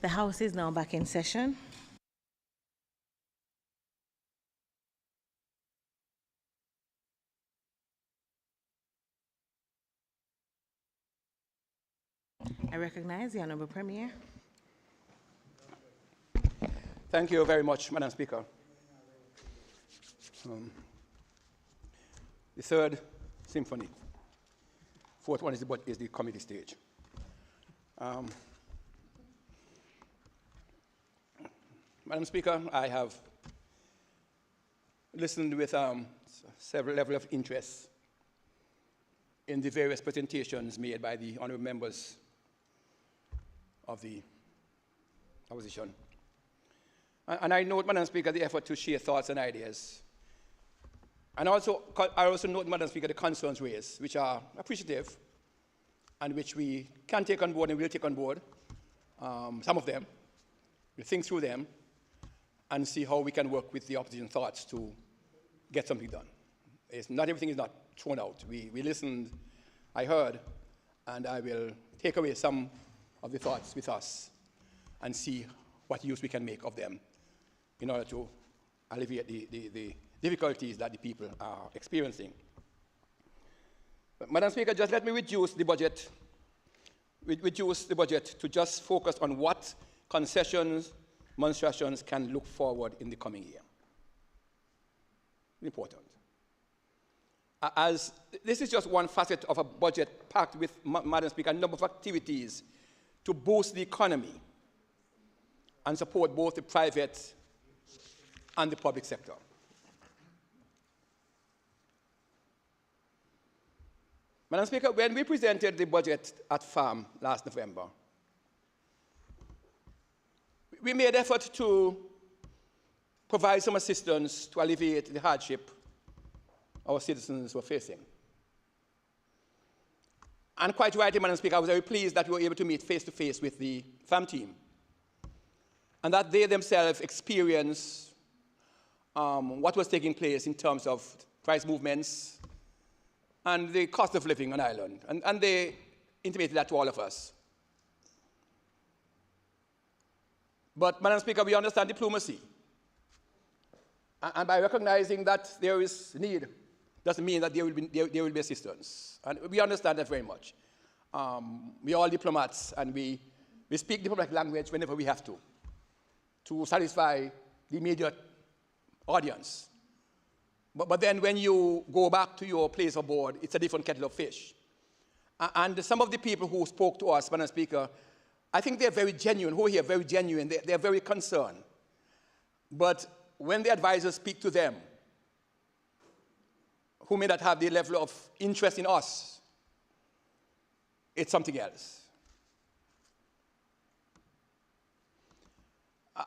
The House is now back in session. I recognize the Honourable Premier. Thank you very much, Madam Speaker. The third symphony. Fourth one is the committee stage. Madam Speaker, I have listened with several levels of interest in the various presentations made by the honourable members of the opposition. And I note, Madam Speaker, the effort to share thoughts and ideas. And I also note, Madam Speaker, the concerns raised, which are appreciative and which we can take on board and will take on board, some of them. We'll think through them and see how we can work with the opposition thoughts to get something done. Not everything is not thrown out. We listened, I heard, and I will take away some of the thoughts with us and see what use we can make of them in order to alleviate the difficulties that the people are experiencing. But, Madam Speaker, just let me reduce the budget to just focus on what concessions, demonstrations can look forward in the coming year. Important. As this is just one facet of a budget packed with, Madam Speaker, a number of activities to boost the economy and support both the private and the public sector. Madam Speaker, when we presented the budget at FARM last November, we made effort to provide some assistance to alleviate the hardship our citizens were facing. And quite rightly, Madam Speaker, I was very pleased that we were able to meet face-to-face with the FAM team and that they themselves experienced what was taking place in terms of price movements and the cost of living on Ireland. And they intimated that to all of us. But, Madam Speaker, we understand diplomacy. And by recognizing that there is need, doesn't mean that there will be assistance. And we understand that very much. We are all diplomats, and we speak diplomatic language whenever we have to satisfy the immediate audience. But then when you go back to your place of board, it's a different kettle of fish. And some of the people who spoke to us, Madam Speaker, I think they're very genuine, who are here very genuine, they're very concerned. But when the advisors speak to them, who may not have the level of interest in us, it's something else.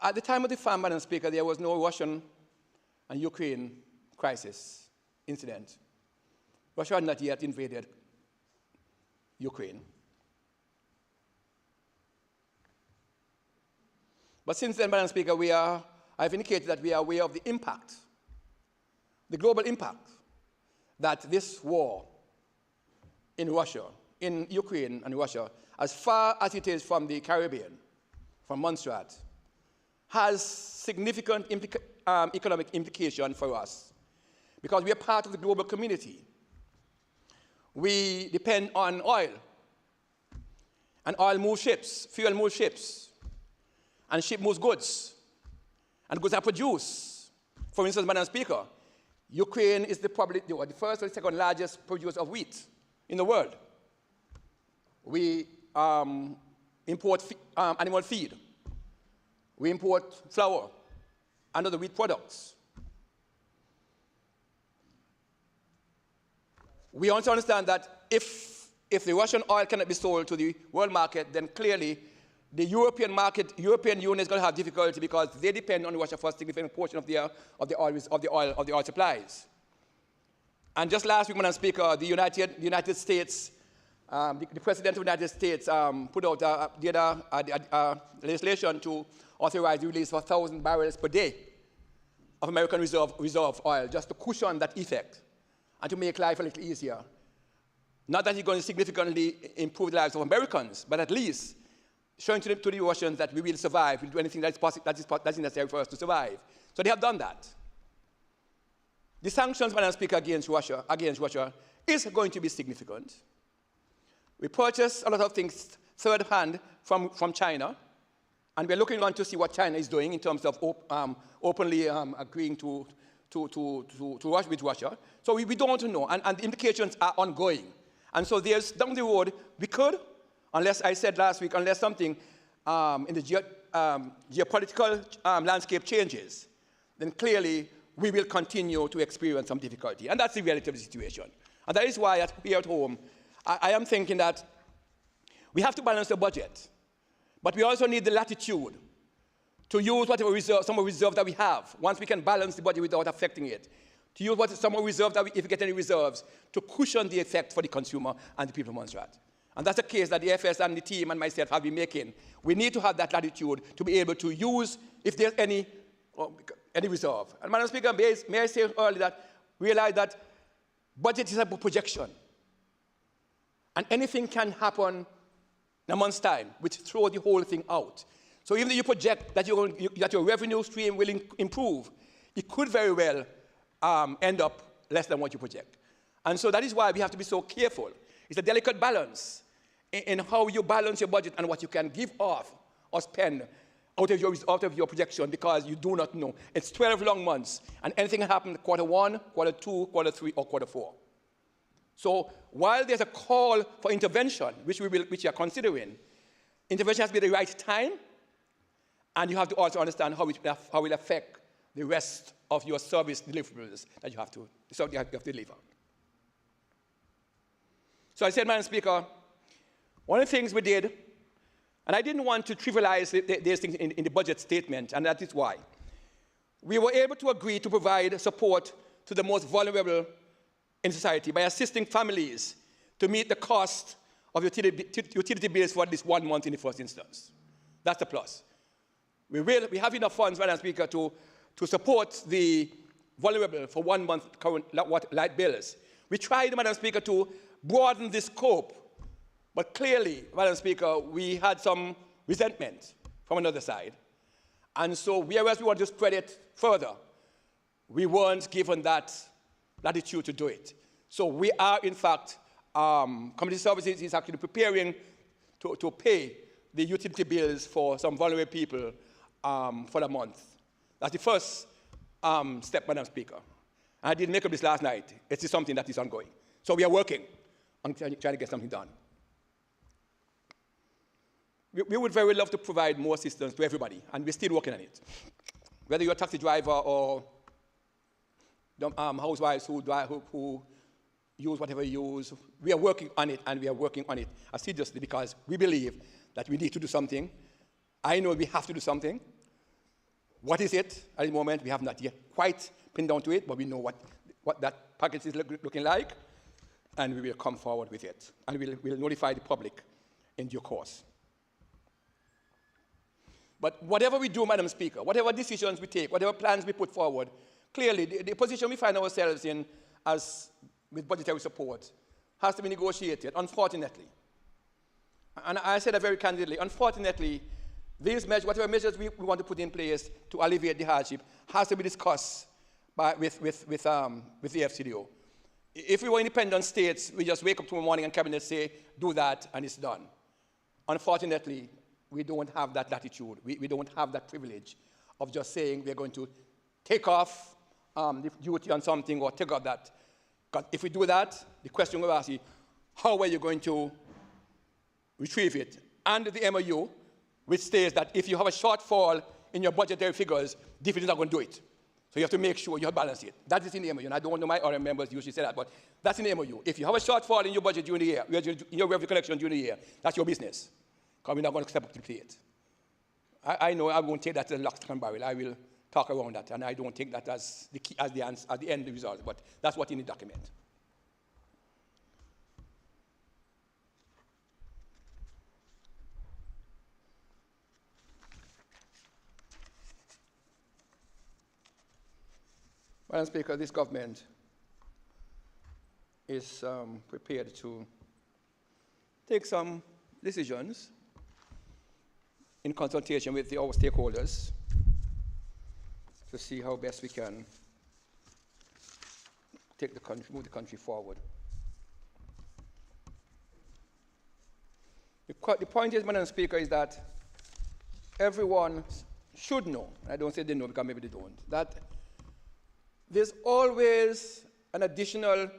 At the time of the FARM, Madam Speaker, there was no Russian and Ukraine crisis incident. Russia had not yet invaded Ukraine. But since then, Madam Speaker, I've indicated that we are aware of the impact, the global impact, that this war in Russia, in Ukraine and Russia, as far as it is from the Caribbean, from Montserrat, has significant economic implication for us because we are part of the global community. We depend on oil, and oil moves ships, fuel moves ships, and ship moves goods, and goods are produced. For instance, Madam Speaker, Ukraine is probably the first or the second largest producer of wheat in the world. We import animal feed. We import flour and other wheat products. We also understand that if the Russian oil cannot be sold to the world market, then clearly the European market, European Union is going to have difficulty because they depend on Russia for a significant portion of the oil supplies. And just last week, Madam Speaker, the United States, the President of the United States put out legislation to authorize the release of 1,000 barrels per day of American reserve oil, just to cushion that effect and to make life a little easier. Not that it's going to significantly improve the lives of Americans, but at least showing to the Russians that we will survive, we'll do anything that is possible, that is necessary for us to survive. So they have done that. The sanctions, Madam Speaker, against Russia is going to be significant. We purchase a lot of things third-hand from China, and we're looking on to see what China is doing in terms of openly agreeing to rush with Russia. So we don't know, and the implications are ongoing. And so there's, down the road, we could, unless I said last week, unless something in the geopolitical landscape changes, then clearly we will continue to experience some difficulty. And that's the reality of the situation. And that is why here at home, I am thinking that we have to balance the budget, but we also need the latitude to use whatever reserve, some reserve that we have, once we can balance the budget without affecting it, to use some reserve that if we get any reserves, to cushion the effect for the consumer and the people of Montserrat. And that's a case that the FS and the team and myself have been making. We need to have that latitude to be able to use, if there's any reserve. And Madam Speaker, may I say earlier that realize that budget is a projection. And anything can happen in a month's time, which throws the whole thing out. So even though you project that your revenue stream will improve, it could very well end up less than what you project. And so that is why we have to be so careful. It's a delicate balance in how you balance your budget and what you can give off or spend out of your projection, because you do not know. It's 12 long months, and anything can happen in quarter 1, quarter 2, quarter 3, or quarter 4. So while there's a call for intervention, which we are considering, intervention has to be at the right time, and you have to also understand how it will affect the rest of your service deliverables that you have to deliver. So I said, Madam Speaker, one of the things we did, and I didn't want to trivialize these things in the budget statement, and that is why. We were able to agree to provide support to the most vulnerable in society by assisting families to meet the cost of utility bills for at least 1 month in the first instance. That's the plus. We have enough funds, Madam Speaker, to support the vulnerable for 1 month current light bills. We tried, Madam Speaker, to broaden the scope, but clearly, Madam Speaker, we had some resentment from another side. And so whereas we want to spread it further, we weren't given that latitude to do it. So we are, in fact, Community Services is actually preparing to pay the utility bills for some vulnerable people for the month. That's the first step, Madam Speaker. And I didn't make up this last night. It is something that is ongoing. So we are working on trying to get something done. We would very love to provide more assistance to everybody, and we're still working on it. Whether you're a taxi driver or housewives who use whatever you use, we are working on it, and we are working on it assiduously because we believe that we need to do something. I know we have to do something. What is it at the moment? We have not yet quite pinned down to it, but we know what that package is looking like, and we will come forward with it. And we'll notify the public in due course. But whatever we do, Madam Speaker, whatever decisions we take, whatever plans we put forward, clearly the position we find ourselves in with budgetary support has to be negotiated, unfortunately. And I said that very candidly, unfortunately, whatever measures we want to put in place to alleviate the hardship has to be discussed with the FCDO. If we were independent states, we just wake up tomorrow morning and cabinet say, do that, and it's done. Unfortunately, we don't have that latitude. We don't have that privilege of just saying we're going to take off the duty on something or take off that. Because if we do that, the question will ask you, how are you going to retrieve it? And the MOU, which states that if you have a shortfall in your budgetary figures, DFID is not going to do it. So you have to make sure you balance it. That is in the MOU. And I don't know my other members usually say that, but that's in the MOU. If you have a shortfall in your budget during the year, in your revenue collection during the year, that's your business. Because we're not going to step up to the plate. I know I won't take that as a lock, stock, and barrel. I will talk around that, and I don't take that as the key, as the end result. But that's what's in the document. Madam Speaker, this government is prepared to take some decisions in consultation with our stakeholders to see how best we can take the country, move the country forward. The point is, Madam Speaker, is that everyone should know, I don't say they know because maybe they don't, that there's always an additional,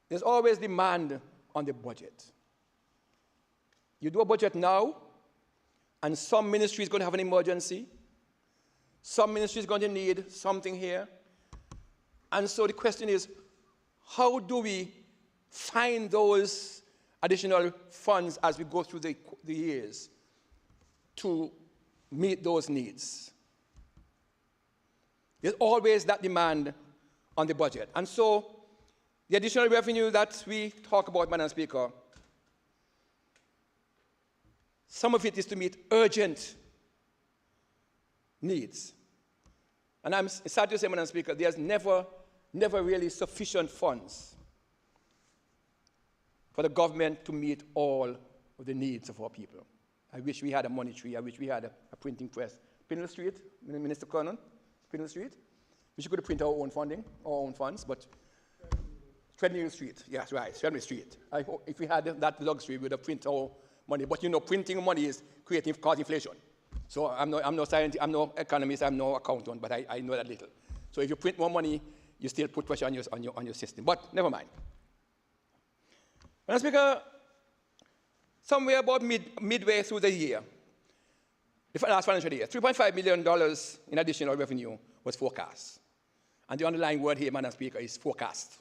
there's always demand on the budget. You do a budget now, and some ministry is going to have an emergency, some ministry is going to need something here, and so the question is, how do we find those additional funds as we go through the years to meet those needs? There's always that demand on the budget. And so the additional revenue that we talk about, Madam Speaker, some of it is to meet urgent needs. And I'm sad to say, Madam Speaker, there's never really sufficient funds for the government to meet all of the needs of our people. I wish we had a money tree. I wish we had a printing press. Pinel Street, Minister Kernan, Pinel Street. We could print our own funding, our own funds, but Treadmill Street, yes, right, Treadmill Street. I hope if we had that luxury, we would have printed our money. But you know, printing money is cause inflation. So I'm no scientist, I'm no economist, I'm no accountant, but I know that little. So if you print more money, you still put pressure on your system. But never mind. Madam Speaker, somewhere about midway through the year, the last financial year, $3.5 million in additional revenue was forecast. And the underlying word here, Madam Speaker, is forecast.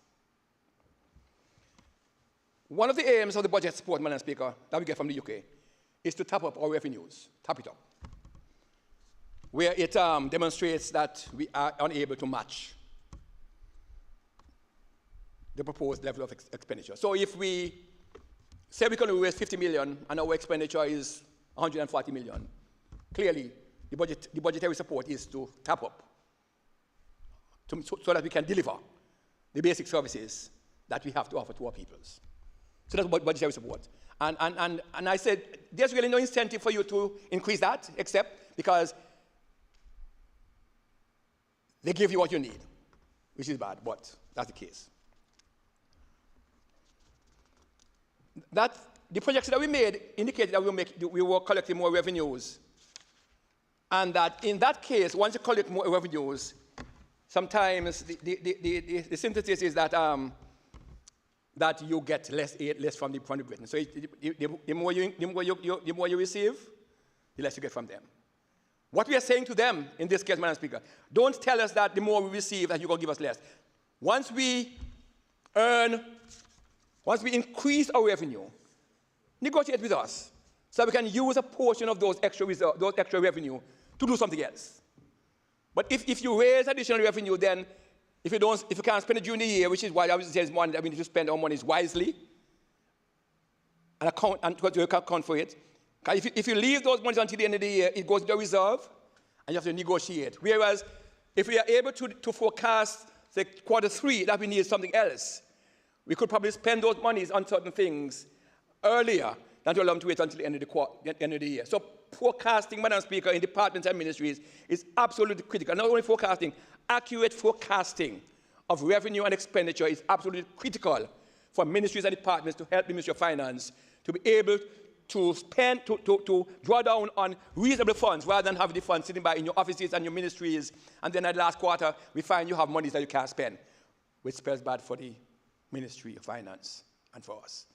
One of the aims of the budget support, Madam Speaker, that we get from the UK is to top up our revenues, top it up, where it demonstrates that we are unable to match the proposed level of expenditure. So if we say we can raise 50 million and our expenditure is 140 million, clearly the budgetary support is to top up so that we can deliver the basic services that we have to offer to our peoples. So that's budgetary support. And I said, there's really no incentive for you to increase that, except because they give you what you need, which is bad, but that's the case. That the projections that we made indicated that we were collecting more revenues, and that in that case, once you collect more revenues, sometimes the synthesis is that that you get less from the Britain. So the more you receive, the less you get from them. What we are saying to them in this case, Madam Speaker, don't tell us that the more we receive, that you're going to give us less. Once we increase our revenue, negotiate with us so we can use a portion of those extra revenue to do something else. But if you raise additional revenue, then if you can't spend it during the year, which is why I always say money, we need to spend our money wisely and account for it. If you leave those monies until the end of the year, it goes to the reserve, and you have to negotiate. Whereas if we are able to forecast, say, Q3, that we need something else, we could probably spend those monies on certain things earlier than to allow them to wait until the end of the year. So forecasting, Madam Speaker, in departments and ministries is absolutely critical. Not only forecasting, accurate forecasting of revenue and expenditure is absolutely critical for ministries and departments to help the Ministry of Finance to be able to spend, to draw down on reasonable funds rather than having the funds sitting by in your offices and your ministries, and then at the last quarter, we find you have monies that you can't spend, which spells bad for the Ministry of Finance and for us.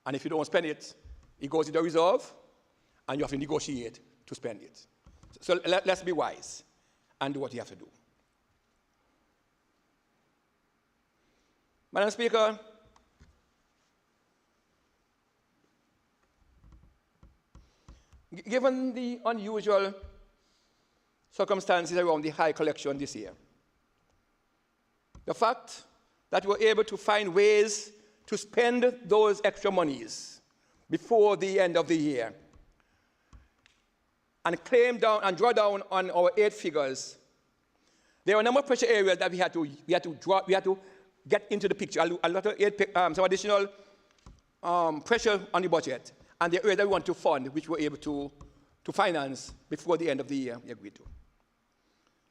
And if you don't spend it, it goes into the reserve, and you have to negotiate to spend it. So let's be wise and do what you have to do. Madam Speaker, given the unusual circumstances around the high collection this year, the fact that we were able to find ways to spend those extra monies before the end of the year and claim down and draw down on our aid figures, there are a number of pressure areas that we had to get into the picture. A lot of aid, some additional pressure on the budget, and the area that we want to fund, which we're able to finance before the end of the year, we agreed to.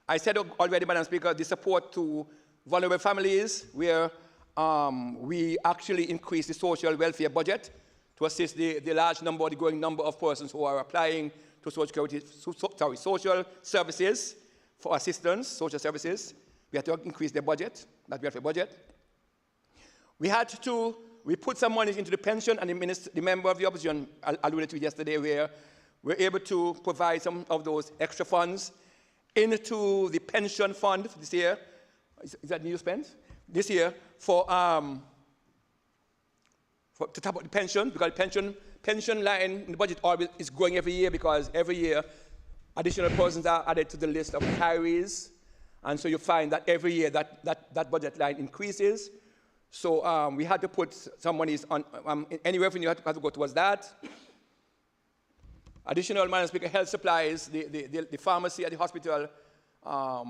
I said already, Madam Speaker, the support to vulnerable families, where we actually increased the social welfare budget to assist the large number, the growing number of persons who are applying to social services for assistance, social services. We had to increase the budget, that welfare budget. We put some money into the pension, and the member of the opposition alluded to it yesterday, where we're able to provide some of those extra funds into the pension fund this year. Is that new spend? This year to top up the pension, because the pension line in the budget always is growing every year, because every year additional persons are added to the list of retirees, and so you find that every year that budget line increases. So we had to put some monies on, any revenue had to go towards that. Additional, Madam Speaker, health supplies, the pharmacy at the hospital,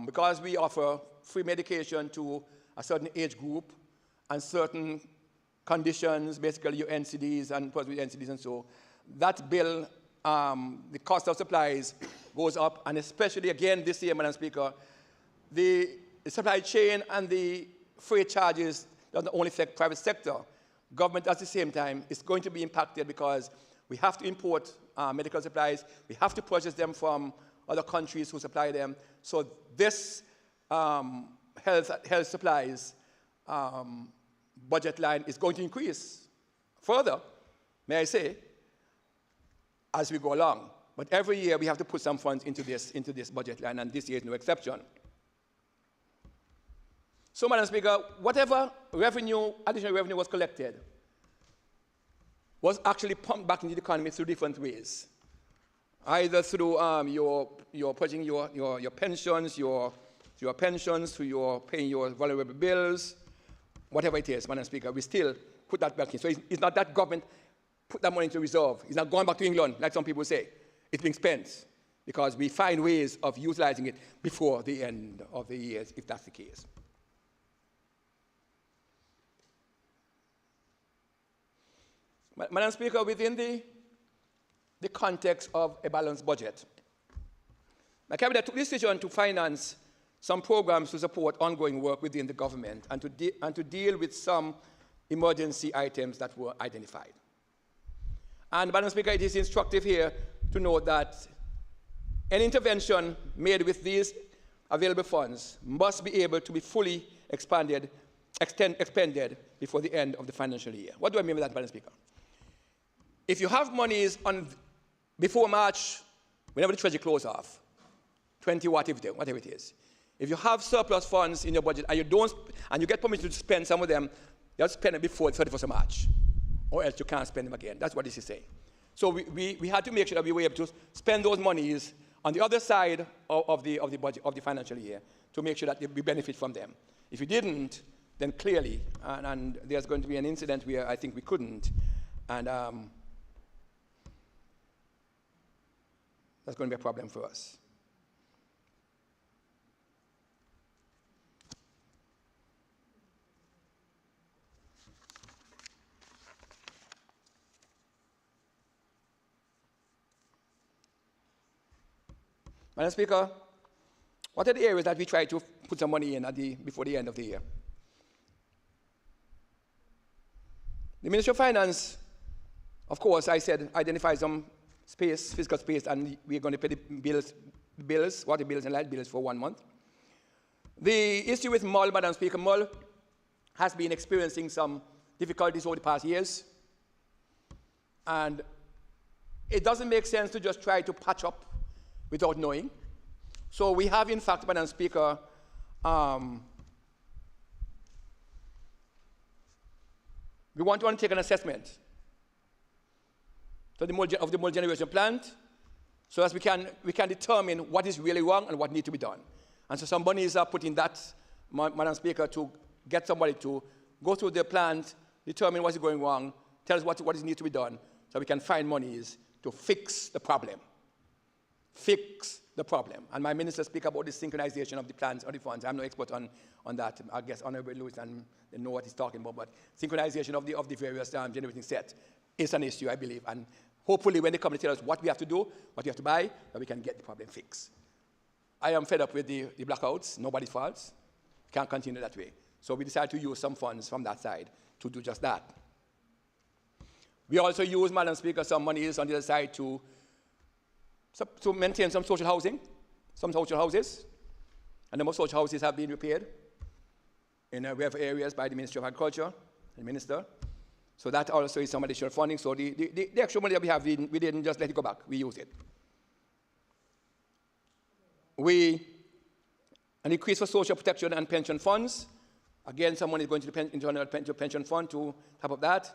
because we offer free medication to a certain age group and certain conditions, basically your NCDs and persons with NCDs and so, that bill, the cost of supplies goes up, and especially again this year, Madam Speaker, the supply chain and the freight charges doesn't only affect private sector. Government at the same time is going to be impacted, because we have to import medical supplies. We have to purchase them from other countries who supply them. So this health supplies budget line is going to increase further, may I say, as we go along. But every year we have to put some funds into this budget line, and this year is no exception. So, Madam Speaker, whatever revenue, additional revenue was collected, was actually pumped back into the economy through different ways. Either through your purchasing your pensions, your pensions, through your paying your vulnerable bills, whatever it is, Madam Speaker, we still put that back in. So it's not that government put that money into reserve. It's not going back to England, like some people say. It's being spent, because we find ways of utilizing it before the end of the year, if that's the case. Madam Speaker, within the context of a balanced budget, my cabinet took the decision to finance some programs to support ongoing work within the government and to deal with some emergency items that were identified. And, Madam Speaker, it is instructive here to note that any intervention made with these available funds must be able to be fully expended before the end of the financial year. What do I mean by that, Madam Speaker? If you have monies before March, whenever the treasury closes off, 20 whatever it is, if you have surplus funds in your budget and you get permission to spend some of them, you have to spend it before the 31st of March, or else you can't spend them again. That's what this is saying. So we had to make sure that we were able to spend those monies on the other side of the budget of the financial year, to make sure that we benefit from them. If we didn't, then clearly, and there's going to be an incident where I think we couldn't, and that's going to be a problem for us. Madam Speaker, what are the areas that we try to put some money in before the end of the year? The Ministry of Finance, of course, I said, identified some space, fiscal space, and we're going to pay the bills, water bills and light bills for 1 month. The issue with MUL, Madam Speaker, MUL has been experiencing some difficulties over the past years, and it doesn't make sense to just try to patch up without knowing. So we have, in fact, Madam Speaker, we want to undertake an assessment of the mold generation plant, so as we can determine what is really wrong and what needs to be done. And so some monies are put in that, Madam Speaker, to get somebody to go through the plant, determine what is going wrong, tell us what needs to be done, so we can find monies to fix the problem. Fix the problem. And my minister speak about the synchronization of the plans or the funds. I'm no expert on that. I guess Honorable Lewis and they know what he's talking about. But synchronization of the various generating sets is an issue, I believe. And hopefully when they come, they tell us what we have to do, what we have to buy, that we can get the problem fixed. I am fed up with the blackouts, nobody's fault. Can't continue that way. So we decided to use some funds from that side to do just that. We also use, Madam Speaker, some monies on the other side to maintain some social housing, some social houses. And the most social houses have been repaired in wherever areas by the Ministry of Agriculture, the Minister. So that also is some additional funding. So the extra money that we have, we didn't just let it go back. We use it. An increase for social protection and pension funds. Again, some money is going to the internal pension fund to top up that.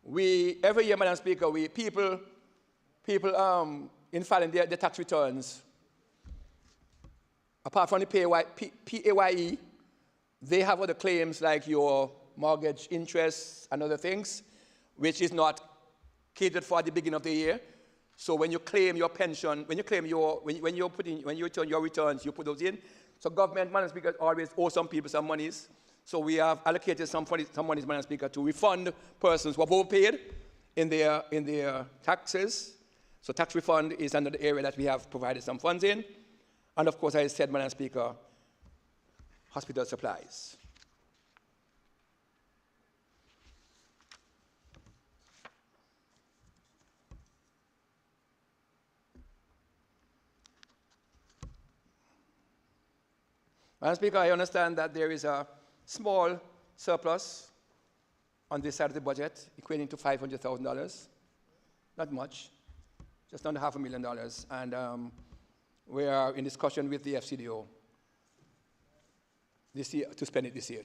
Every year, Madam Speaker, people in filing their tax returns, apart from the PAYE, they have other claims like your mortgage interest and other things, which is not catered for at the beginning of the year. So when you claim your pension, when you return your returns, you put those in. So government, Madam Speaker, always owe some people some monies. So we have allocated some monies, Madam Speaker, to refund persons who have overpaid in their taxes. So tax refund is another area that we have provided some funds in. And of course, I said, Madam Speaker, hospital supplies. Madam Speaker, I understand that there is a small surplus on this side of the budget, equating to $500,000. Not much, just under $500,000. And we are in discussion with the FCDO this year, to spend it this year,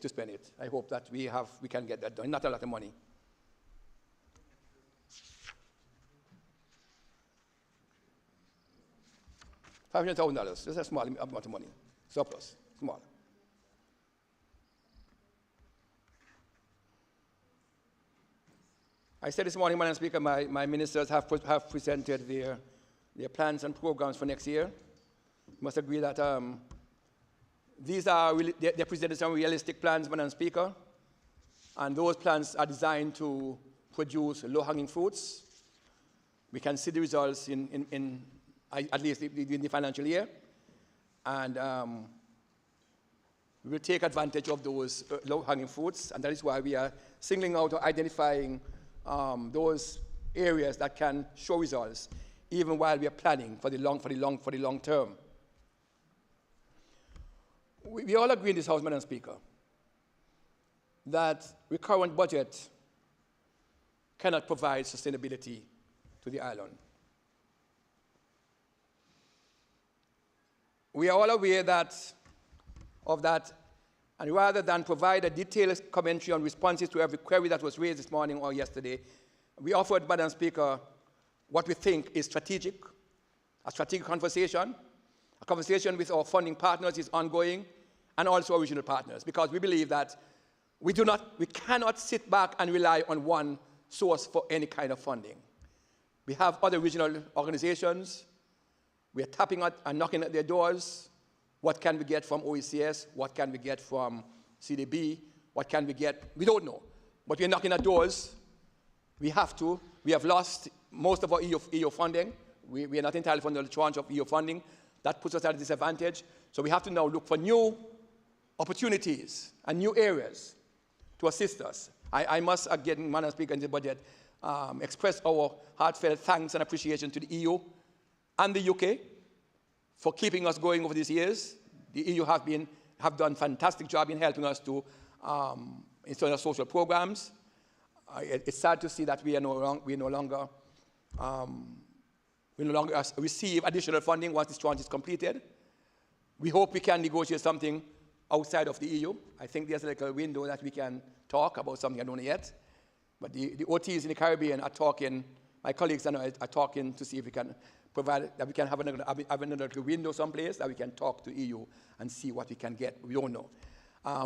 I hope that we can get that done. Not a lot of money. $500,000, that's a small amount of money, surplus. Small. I said this morning, Madam Speaker, my ministers have presented their plans and programs for next year. You must agree that they presented some realistic plans, Madam Speaker, and those plans are designed to produce low-hanging fruits. We can see the results at least in the financial year, and we will take advantage of those low-hanging fruits, and that is why we are singling out or identifying those areas that can show results, even while we are planning for the long term. We all agree in this House, Madam Speaker, that the current budget cannot provide sustainability to the island. We are all aware of that, and rather than provide a detailed commentary on responses to every query that was raised this morning or yesterday, we offered, Madam Speaker, what we think is a strategic conversation. A conversation with our funding partners is ongoing, and also our regional partners, because we believe that we cannot sit back and rely on one source for any kind of funding. We have other regional organizations. We are tapping at and knocking at their doors. What can we get from OECS? What can we get from CDB? What can we get? We don't know. But we're knocking at doors. We have to. We have lost most of our EU funding. We are not entitled for another tranche of EU funding. That puts us at a disadvantage. So we have to now look for new opportunities and new areas to assist us. I must, again, Madam Speaker, in the budget, express our heartfelt thanks and appreciation to the EU and the UK for keeping us going over these years. The EU have done a fantastic job in helping us to install our social programs. It's sad to see that we no longer receive additional funding once this tranche is completed. We hope we can negotiate something outside of the EU. I think there's a little window that we can talk about something I don't know yet. But the OTs in the Caribbean are talking, my colleagues and I are talking to see if we can provide, that we can have another window someplace that we can talk to EU and see what we can get. We don't know.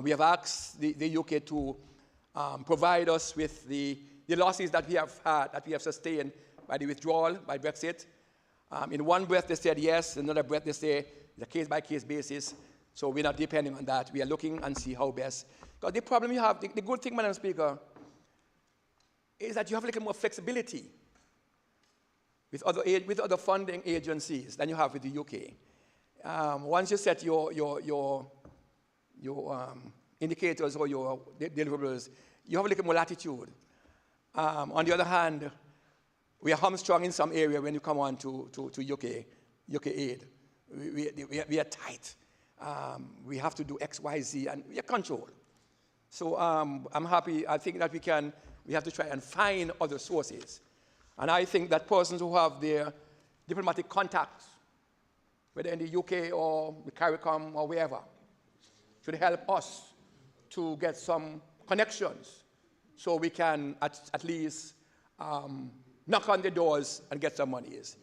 We have asked the UK to provide us with the losses that we have had, that we have sustained by the withdrawal, by Brexit. In one breath they said yes, in another breath they say it's a case-by-case basis, so we're not depending on that. We are looking and see how best. Because the problem you have, the good thing, Madam Speaker, is that you have a little more flexibility with other funding agencies than you have with the UK. Once you set your indicators or your deliverables, you have a little more latitude. On the other hand, we are hamstrung in some area when you come on to UK aid. We are tight. We have to do X, Y, Z, and we are controlled. So I'm happy. I think that we have to try and find other sources. And I think that persons who have their diplomatic contacts, whether in the UK or the CARICOM or wherever, should help us to get some connections so we can at least knock on the doors and get some monies.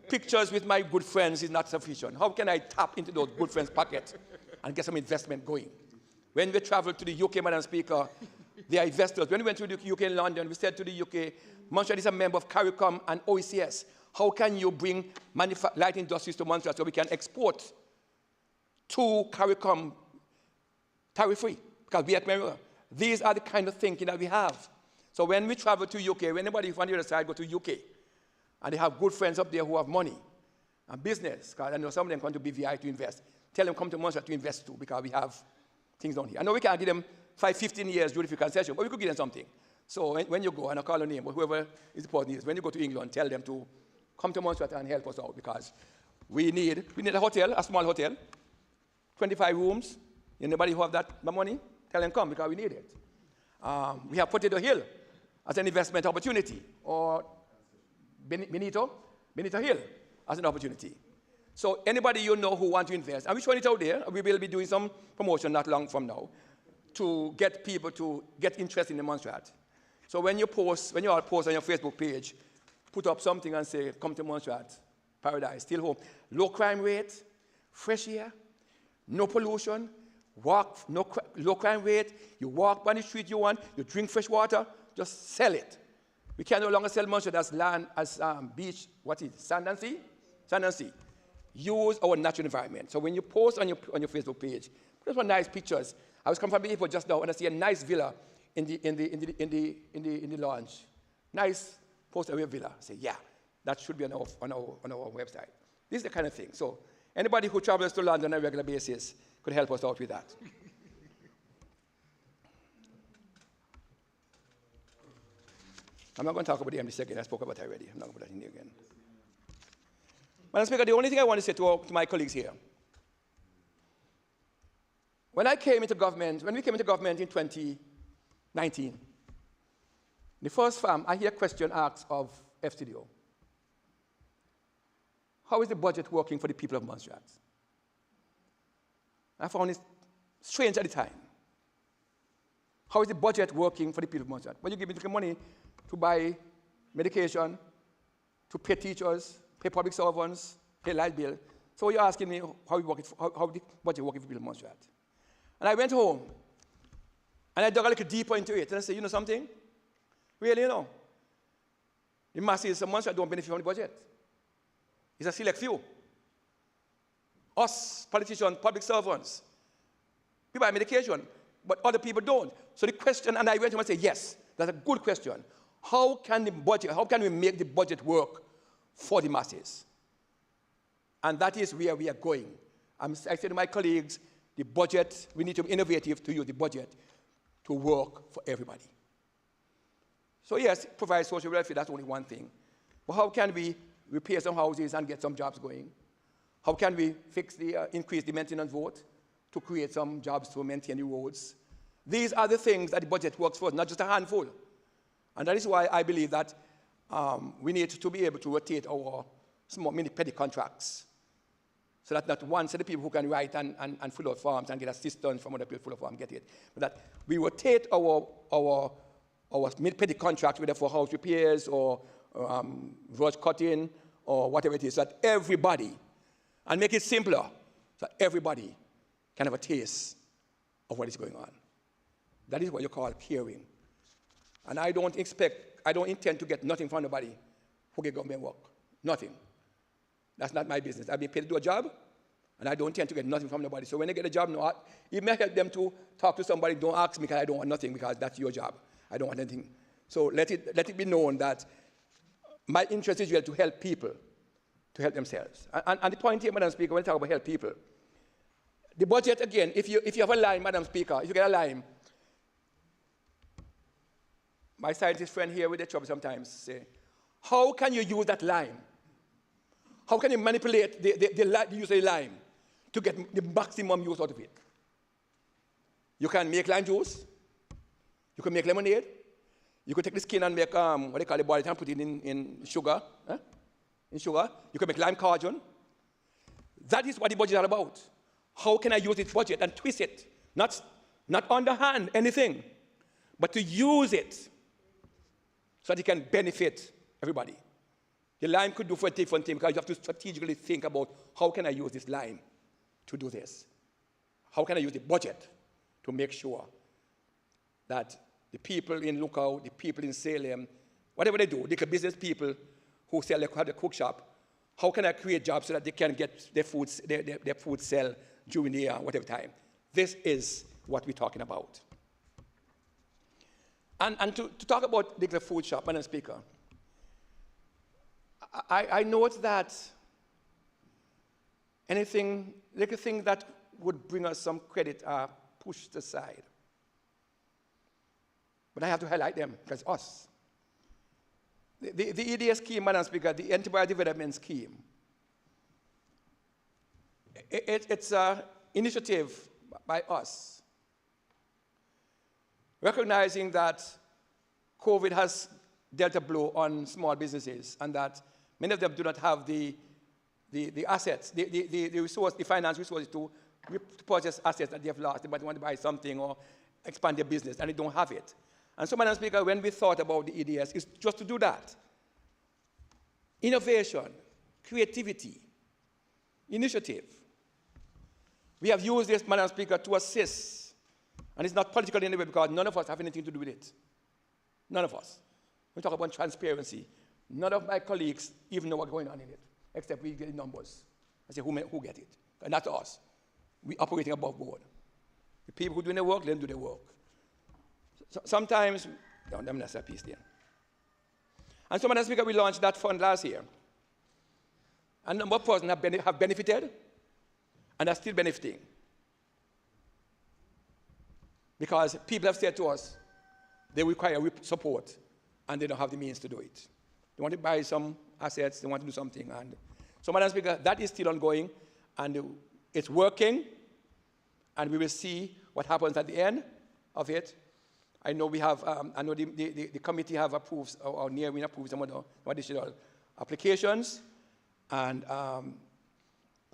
Pictures with my good friends is not sufficient. How can I tap into those good friends' pockets and get some investment going? When we traveled to the UK, Madam Speaker, they are investors. When we went to the UK in London, we said to the UK, Montserrat is a member of CARICOM and OECS. How can you bring light industries to Montserrat so we can export to CARICOM tariff-free? Because we are, these are the kind of thinking that we have. So when we travel to UK, when anybody from the other side go to UK, and they have good friends up there who have money and business, because I know some of them come to BVI to invest, tell them come to Montserrat to invest too, because we have things down here. I know we can't give them 15 years duty-free concession, but we could give them something. So when you go, and I call your name, but whoever is the person is, when you go to England, tell them to come to Montserrat and help us out, because we need a hotel, a small hotel, 25 rooms. Anybody who have that money, tell them come, because we need it. We have Potato Hill as an investment opportunity, or Benito Hill as an opportunity. So anybody you know who want to invest, and which one is out there, we will be doing some promotion not long from now to get people to get interested in the Montserrat. So when you all post on your Facebook page, put up something and say, come to Montserrat, paradise, still home. Low crime rate, fresh air, no pollution, low crime rate, you walk on the street you want, you drink fresh water, just sell it. We can no longer sell Montserrat as land, as beach, what is it, sand and sea? Sand and sea. Use our natural environment. So when you post on your Facebook page, put some nice pictures. I was coming from the airport just now and I see a nice villa in the lounge. Nice post-away villa. I say, yeah, that should be on our website. This is the kind of thing. So anybody who travels to London on a regular basis could help us out with that. I'm not going to talk about the MD second. I spoke about it already. I'm not going to put that in here again. Madam Speaker, the only thing I want to say to my colleagues here, when we came into government in 2019, the first I hear a question asked of FCDO. How is the budget working for the people of Montserrat? I found it strange at the time. How is the budget working for the people of Montserrat? When you give me the money to buy medication, to pay teachers, pay public servants, pay light bill. So you're asking me how the budget working for people of Montserrat. And I went home, and I dug a little deeper into it, and I said, you know something? Really, the masses of Montserrat don't benefit from the budget. It's a select few. Us, politicians, public servants, we buy medication, but other people don't. So the question, and I went home and said, yes, that's a good question. How can we make the budget work for the masses? And that is where we are going. I said to my colleagues, the budget, we need to be innovative to use the budget to work for everybody. So yes, provide social welfare, that's only one thing. But how can we repair some houses and get some jobs going? How can we increase the maintenance vote to create some jobs to maintain the roads? These are the things that the budget works for, not just a handful. And that is why I believe that we need to be able to rotate our small mini petty contracts, so that not one set of people who can write and fill out forms and get assistance from other people fill out forms get it, but that we rotate our mid-petty contracts, whether for house repairs or verge cutting or whatever it is, so that everybody, and make it simpler, so that everybody can have a taste of what is going on. That is what you call caring. And I don't intend to get nothing from nobody who get government work. Nothing. That's not my business. I've been paid to do a job, and I don't intend to get nothing from nobody. So when they get a job, no, it may help them to talk to somebody. Don't ask me because I don't want nothing, because that's your job. I don't want anything. So let it be known that my interest is really to help people, to help themselves. And the point here, Madam Speaker, when we talk about help people, the budget, again, if you have a line, Madam Speaker, if you get a line, my scientist friend here with the trouble sometimes say, how can you use that lime? How can you manipulate the use of the lime to get the maximum use out of it? You can make lime juice. You can make lemonade. You can take the skin and make, what they call the body, and put it in sugar. In sugar. You can make lime cauldron. That is what the budget is all about. How can I use this budget and twist it? Not underhand anything, but to use it so that it can benefit everybody. The lime could do for a different thing because you have to strategically think about how can I use this lime to do this? How can I use the budget to make sure that the people in Lookout, the people in Salem, whatever they do, the business people who sell have the cook shop, how can I create jobs so that they can get their food sell during the whatever time? This is what we're talking about. And to talk about the food shop, Madam Speaker, I note that anything, little thing that would bring us some credit are pushed aside. But I have to highlight them because us. The EDS scheme, Madam Speaker, the Enterprise Development Scheme, it's an initiative by us, recognizing that COVID has dealt a blow on small businesses and that many of them do not have the assets, the finance resources to purchase assets that they have lost. They might want to buy something or expand their business, and they don't have it. And so, Madam Speaker, when we thought about the EDS, it's just to do that. Innovation, creativity, initiative. We have used this, Madam Speaker, to assist, and it's not political in any way because none of us have anything to do with it. None of us. We talk about transparency. None of my colleagues even know what's going on in it, except we get the numbers. I say, who get it? And that's us. We're operating above board. The people who do their work, let them do their work. So sometimes, no, let me not say a piece there. And so, Madam Speaker, we launched that fund last year. And a number of persons have benefited and are still benefiting. Because people have said to us, they require support, and they don't have the means to do it. They want to buy some assets, they want to do something. And so, Madam Speaker, that is still ongoing, and it's working, and we will see what happens at the end of it. I know we have, I know the committee have approved, or near approved some additional applications. And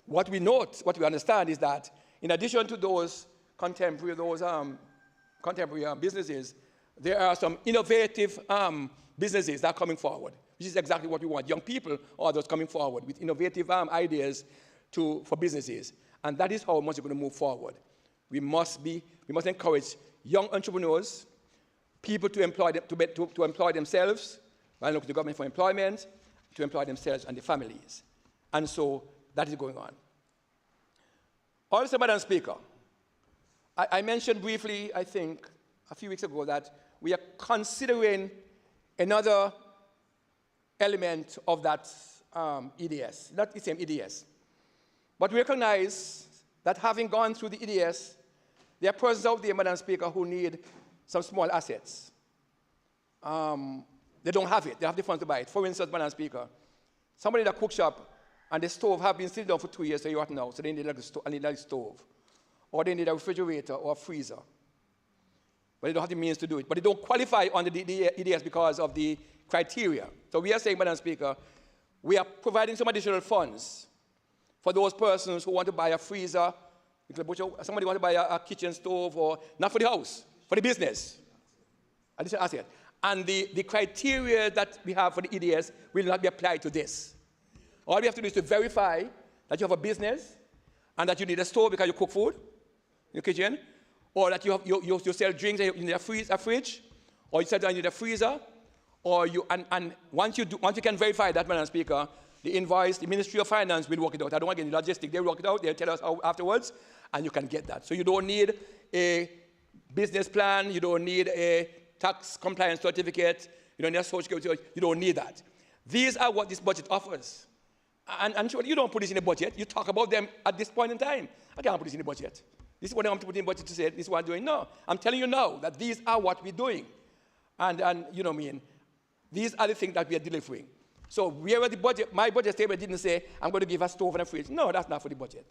what we note, what we understand is that in addition to those contemporary businesses, there are some innovative businesses that are coming forward, which is exactly what we want. Young people or others coming forward with innovative ideas for businesses. And that is how much we're going to move forward. We must encourage young entrepreneurs, people to employ themselves, while looking to the government for employment, to employ themselves and their families. And so that is going on. Also, Madam Speaker, I mentioned briefly, I think, a few weeks ago that we are considering another element of that EDS, not the same EDS. But we recognize that having gone through the EDS, there are persons out there, Madam Speaker, who need some small assets. They don't have it. They have the funds to buy it. For instance, Madam Speaker, somebody in a cook shop and the stove have been sitting down for 2 years, so you're out now, so they need like a stove. Or they need a refrigerator or a freezer. But they don't have the means to do it. But they don't qualify under the EDS because of the criteria. So we are saying, Madam Speaker, we are providing some additional funds for those persons who want to buy a freezer, somebody want to buy a kitchen stove, or not for the house, for the business. Additional asset. And the criteria that we have for the EDS will not be applied to this. All we have to do is to verify that you have a business and that you need a stove because you cook food in your kitchen, or that you sell drinks and you need a fridge, or you said that you need a freezer, or and once you can verify that, Madam Speaker, the invoice, the Ministry of Finance will work it out. I don't want to get into logistics. They'll work it out. They'll tell us how afterwards, and you can get that. So you don't need a business plan. You don't need a tax compliance certificate. You don't need a social security. You don't need that. These are what this budget offers. And sure, you don't put this in the budget. You talk about them at this point in time. I can't put this in the budget. This is what I want to put in the budget to say, this is what I'm doing. No, I'm telling you now that these are what we're doing. And you know what I mean? These are the things that we are delivering. So where the budget, my budget statement didn't say, I'm going to give a stove and a fridge. No, that's not for the budget.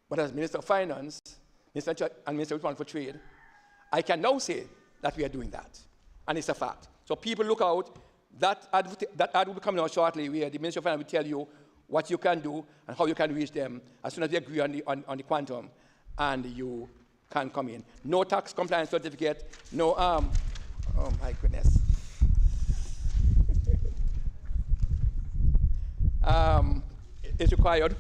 But as Minister of Finance, and Minister responsible for Trade, I can now say that we are doing that. And it's a fact. So people look out. That ad will be coming out shortly, where the Minister of Finance will tell you what you can do and how you can reach them as soon as they agree on the quantum, and you can come in. No tax compliance certificate, no, oh my goodness. It's required.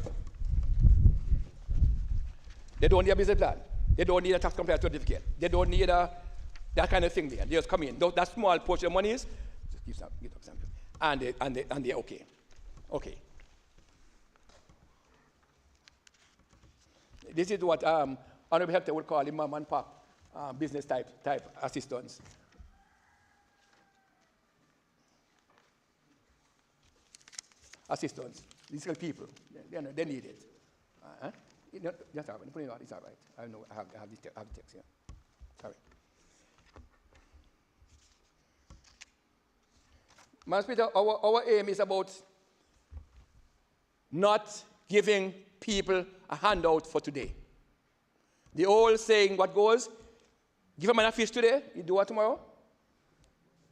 They don't need a business plan. They don't need a tax compliance certificate. They don't need that kind of thing there. They just come in. That small portion of money is, just give some, and they're okay. Okay. This is what Honorable Hector would call the mom and pop business type assistance. Assistance. These are people. They need it. Just have it. Put it on. It's all right. I know. I have the text here. Sorry. Madam Speaker, our aim is about not giving people a handout for today. The old saying, what goes, give a man a fish today, you do what tomorrow?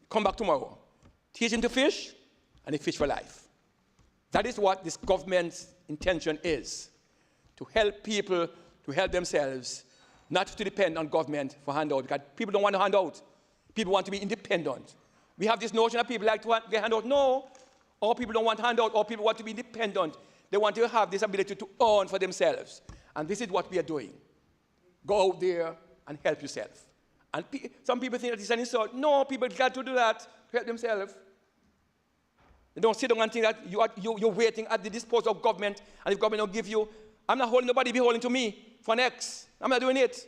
Come back tomorrow. Teach him to fish, and he fish for life. That is what this government's intention is, to help people to help themselves, not to depend on government for handout, because people don't want to hand out. People want to be independent. We have this notion that people like to get handout. No, all people don't want handout, all people want to be independent. They want to have this ability to earn for themselves. And this is what we are doing. Go out there and help yourself. And some people think that it's an insult. No, people got to do that to help themselves. They don't sit down and think that you're waiting at the disposal of government, and if government don't give you, I'm not holding nobody be holding to me for an X. I'm not doing it.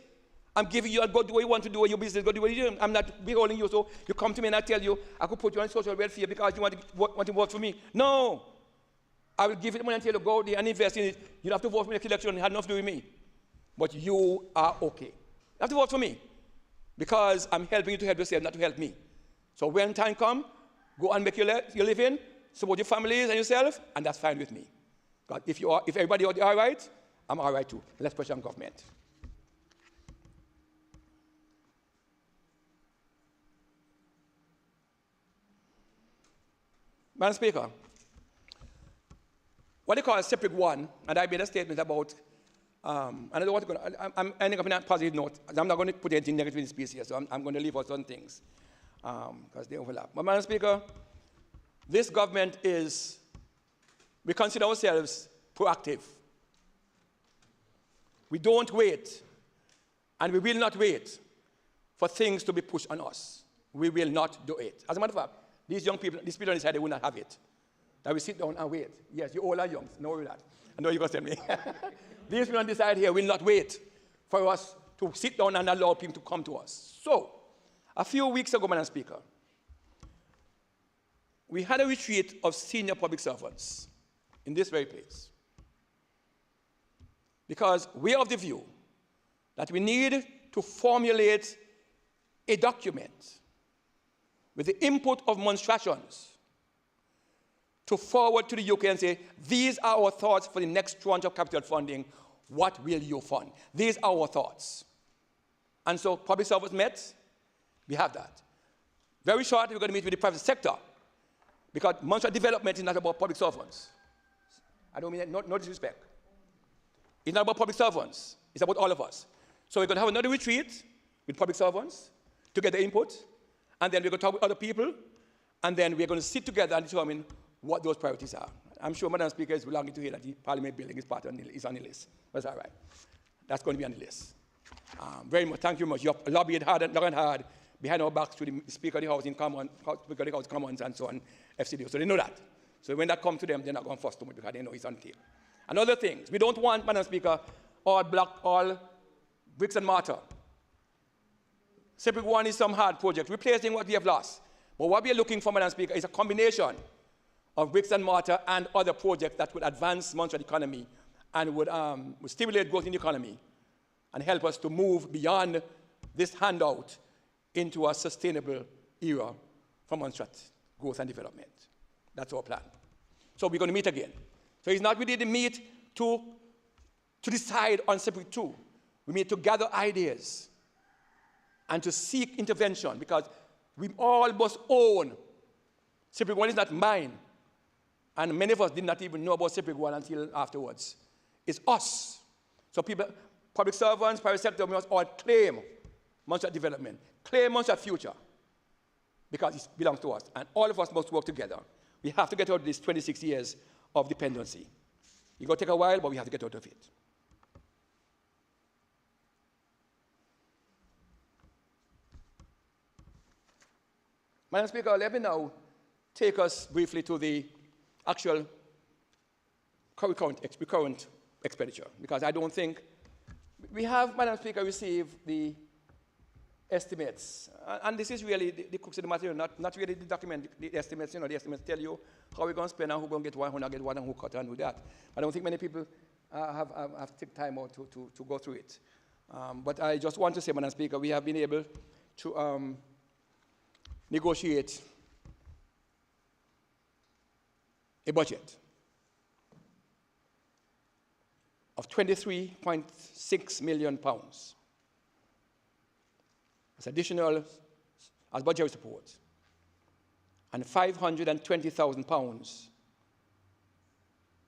I'm giving you, go do what you want to do, your business, go do what you do. I'm not beholding you, so you come to me and I tell you, I could put you on social welfare because you want to vote for me. No. I will give you the money and tell you, go there and invest in it. You don't have to vote for me in the election, it had nothing to do with me. But you are okay. You have to vote for me because I'm helping you to help yourself, not to help me. So when time comes, go and make your living, support your families and yourself, and that's fine with me. God, if everybody are all right, I'm all right too. Let's push on government. Madam Speaker, what they call a separate one, and I made a statement about, and I don't want to go, I'm ending up in a positive note. I'm not going to put anything negative in this piece here, so I'm going to leave out some things because they overlap. But Madam Speaker, this government we consider ourselves proactive. We don't wait, and we will not wait for things to be pushed on us. We will not do it. As a matter of fact, these young people, these people on this side, they will not have it. That we sit down and wait. Yes, you all are young. No, we're not. I know you're going to tell me. These people on this side here will not wait for us to sit down and allow people to come to us. So, a few weeks ago, Madam Speaker, we had a retreat of senior public servants in this very place. Because we are of the view that we need to formulate a document with the input of monstrations to forward to the UK and say, these are our thoughts for the next tranche of capital funding. What will you fund? These are our thoughts. And so public servants met. We have that. Very shortly, we're going to meet with the private sector because Montserrat development is not about public servants. I don't mean that, no disrespect. It's not about public servants. It's about all of us. So we're going to have another retreat with public servants to get the input, and then we're going to talk with other people, and then we're going to sit together and determine what those priorities are. I'm sure Madam Speaker is belonging to hear that the Parliament building is on the list. That's all right. That's going to be on the list. Very much. Thank you very much. You have lobbied hard and hard behind our backs to the Speaker of the House in Commons, Speaker of the House Commons, and so on, FCD. So they know that. So when that comes to them, they're not going to fuss too much because they know it's on the table. And other things. We don't want, Madam Speaker, all bricks and mortar. Separate one is some hard project, replacing what we have lost. But what we are looking for, Madam Speaker, is a combination of bricks and mortar and other projects that would advance Montserrat economy and would stimulate growth in the economy and help us to move beyond this handout into a sustainable era for Montserrat growth and development. That's our plan. So we're going to meet again. So it's not we didn't meet to decide on separate two. We meet to gather ideas and to seek intervention, because we all must own separate one is not mine. And many of us did not even know about separate one until afterwards. It's us. So people, public servants, private sector, we must all claim Montserrat development, claim Montserrat future, because it belongs to us. And all of us must work together. We have to get out of this 26 years of dependency. It's going to take a while, but we have to get out of it. Madam Speaker, let me now take us briefly to the actual current expenditure, because I don't think we have, Madam Speaker, received the estimates. And this is really the crux of the material, not really the document, the estimates. The estimates tell you how we're going to spend and who's going to get one, who not get one, and who cut and who that. I don't think many people have taken time out to go through it. But I just want to say, Madam Speaker, we have been able to negotiate a budget of £23.6 million as additional as budgetary support, and £520,000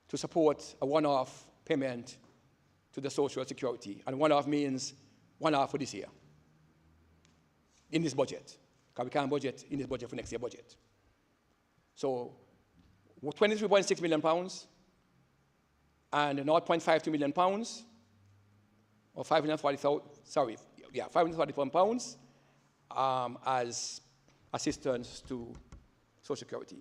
to support a one-off payment to the Social Security. And one-off means one-off for this year in this budget, because we can't budget in this budget for next year's budget. So £23.6 million and £0.52 million, or £540,000, as assistance to Social Security.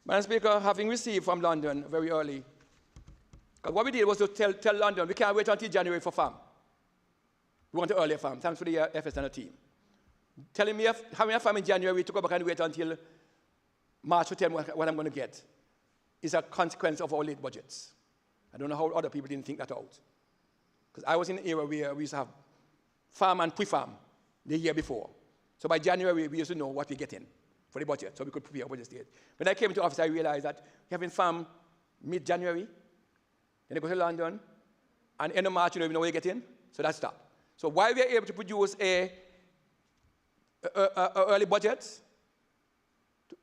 Madam Speaker, having received from London very early, because what we did was to tell London we can't wait until January for FAM. We want an earlier FAM. Thanks for the FS and the team. Telling me having a FAM in January to go back and wait until March to tell me what I'm going to get is a consequence of our late budgets. I don't know how other people didn't think that out. Because I was in an era where we used to have FAM and pre-FAM the year before. So by January, we used to know what we're getting for the budget, so we could prepare our budget state. When I came into office, I realized that we're having FAM mid-January, then they go to London, and end of March, you don't even know what you're getting, so that stopped. So why we are able to produce a early budget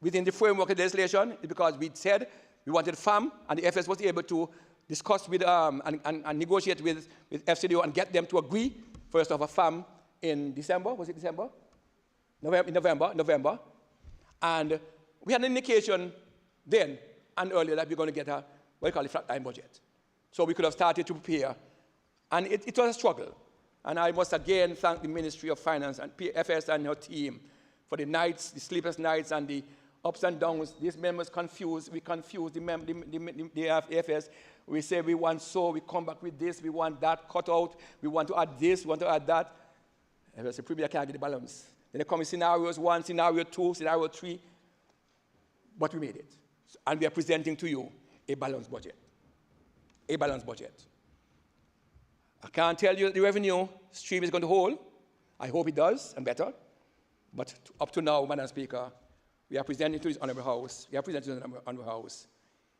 within the framework of the legislation is because we said we wanted FAM, and the FS was able to discuss with and negotiate with FCDO and get them to agree first of a FAM in December. Was it December? November. And we had an indication then and earlier that we're going to get a what we call a flat-time budget. So we could have started to prepare. And it was a struggle. And I must again thank the Ministry of Finance and PFS and her team for the nights, the sleepless nights, and the ups and downs. These members confused. We confused the FS. We say we want so, we come back with this, we want that cut out, we want to add this, we want to add that. And I said, I can't get the balance. Then they come in scenarios 1, scenario 2, scenario 3. But we made it. And we are presenting to you a balanced budget. A balanced budget. I can't tell you the revenue stream is going to hold. I hope it does, and better. But up to now, Madam Speaker, we are presenting to this Honourable House,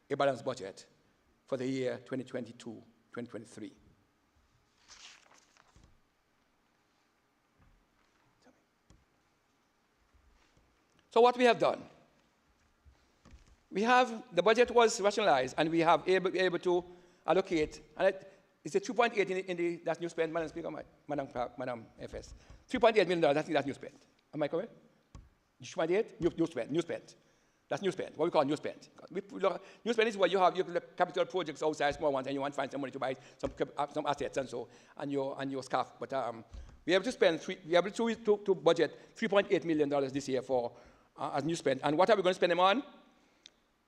a balanced budget for the year 2022-2023. So what we have done, the budget was rationalized, and we have able to allocate, and it's a 2.8 in the that's new spend, Madam Speaker, Madam FS. $3.8 million, that's new spend. Am I correct? 2.8? New spend. That's new spend, what we call new spend. New spend is where you have capital projects outside, small ones, and you want to find some money to buy some assets and your staff. But we are able to spend, we are able to budget $3.8 million this year for as new spend. And what are we going to spend them on?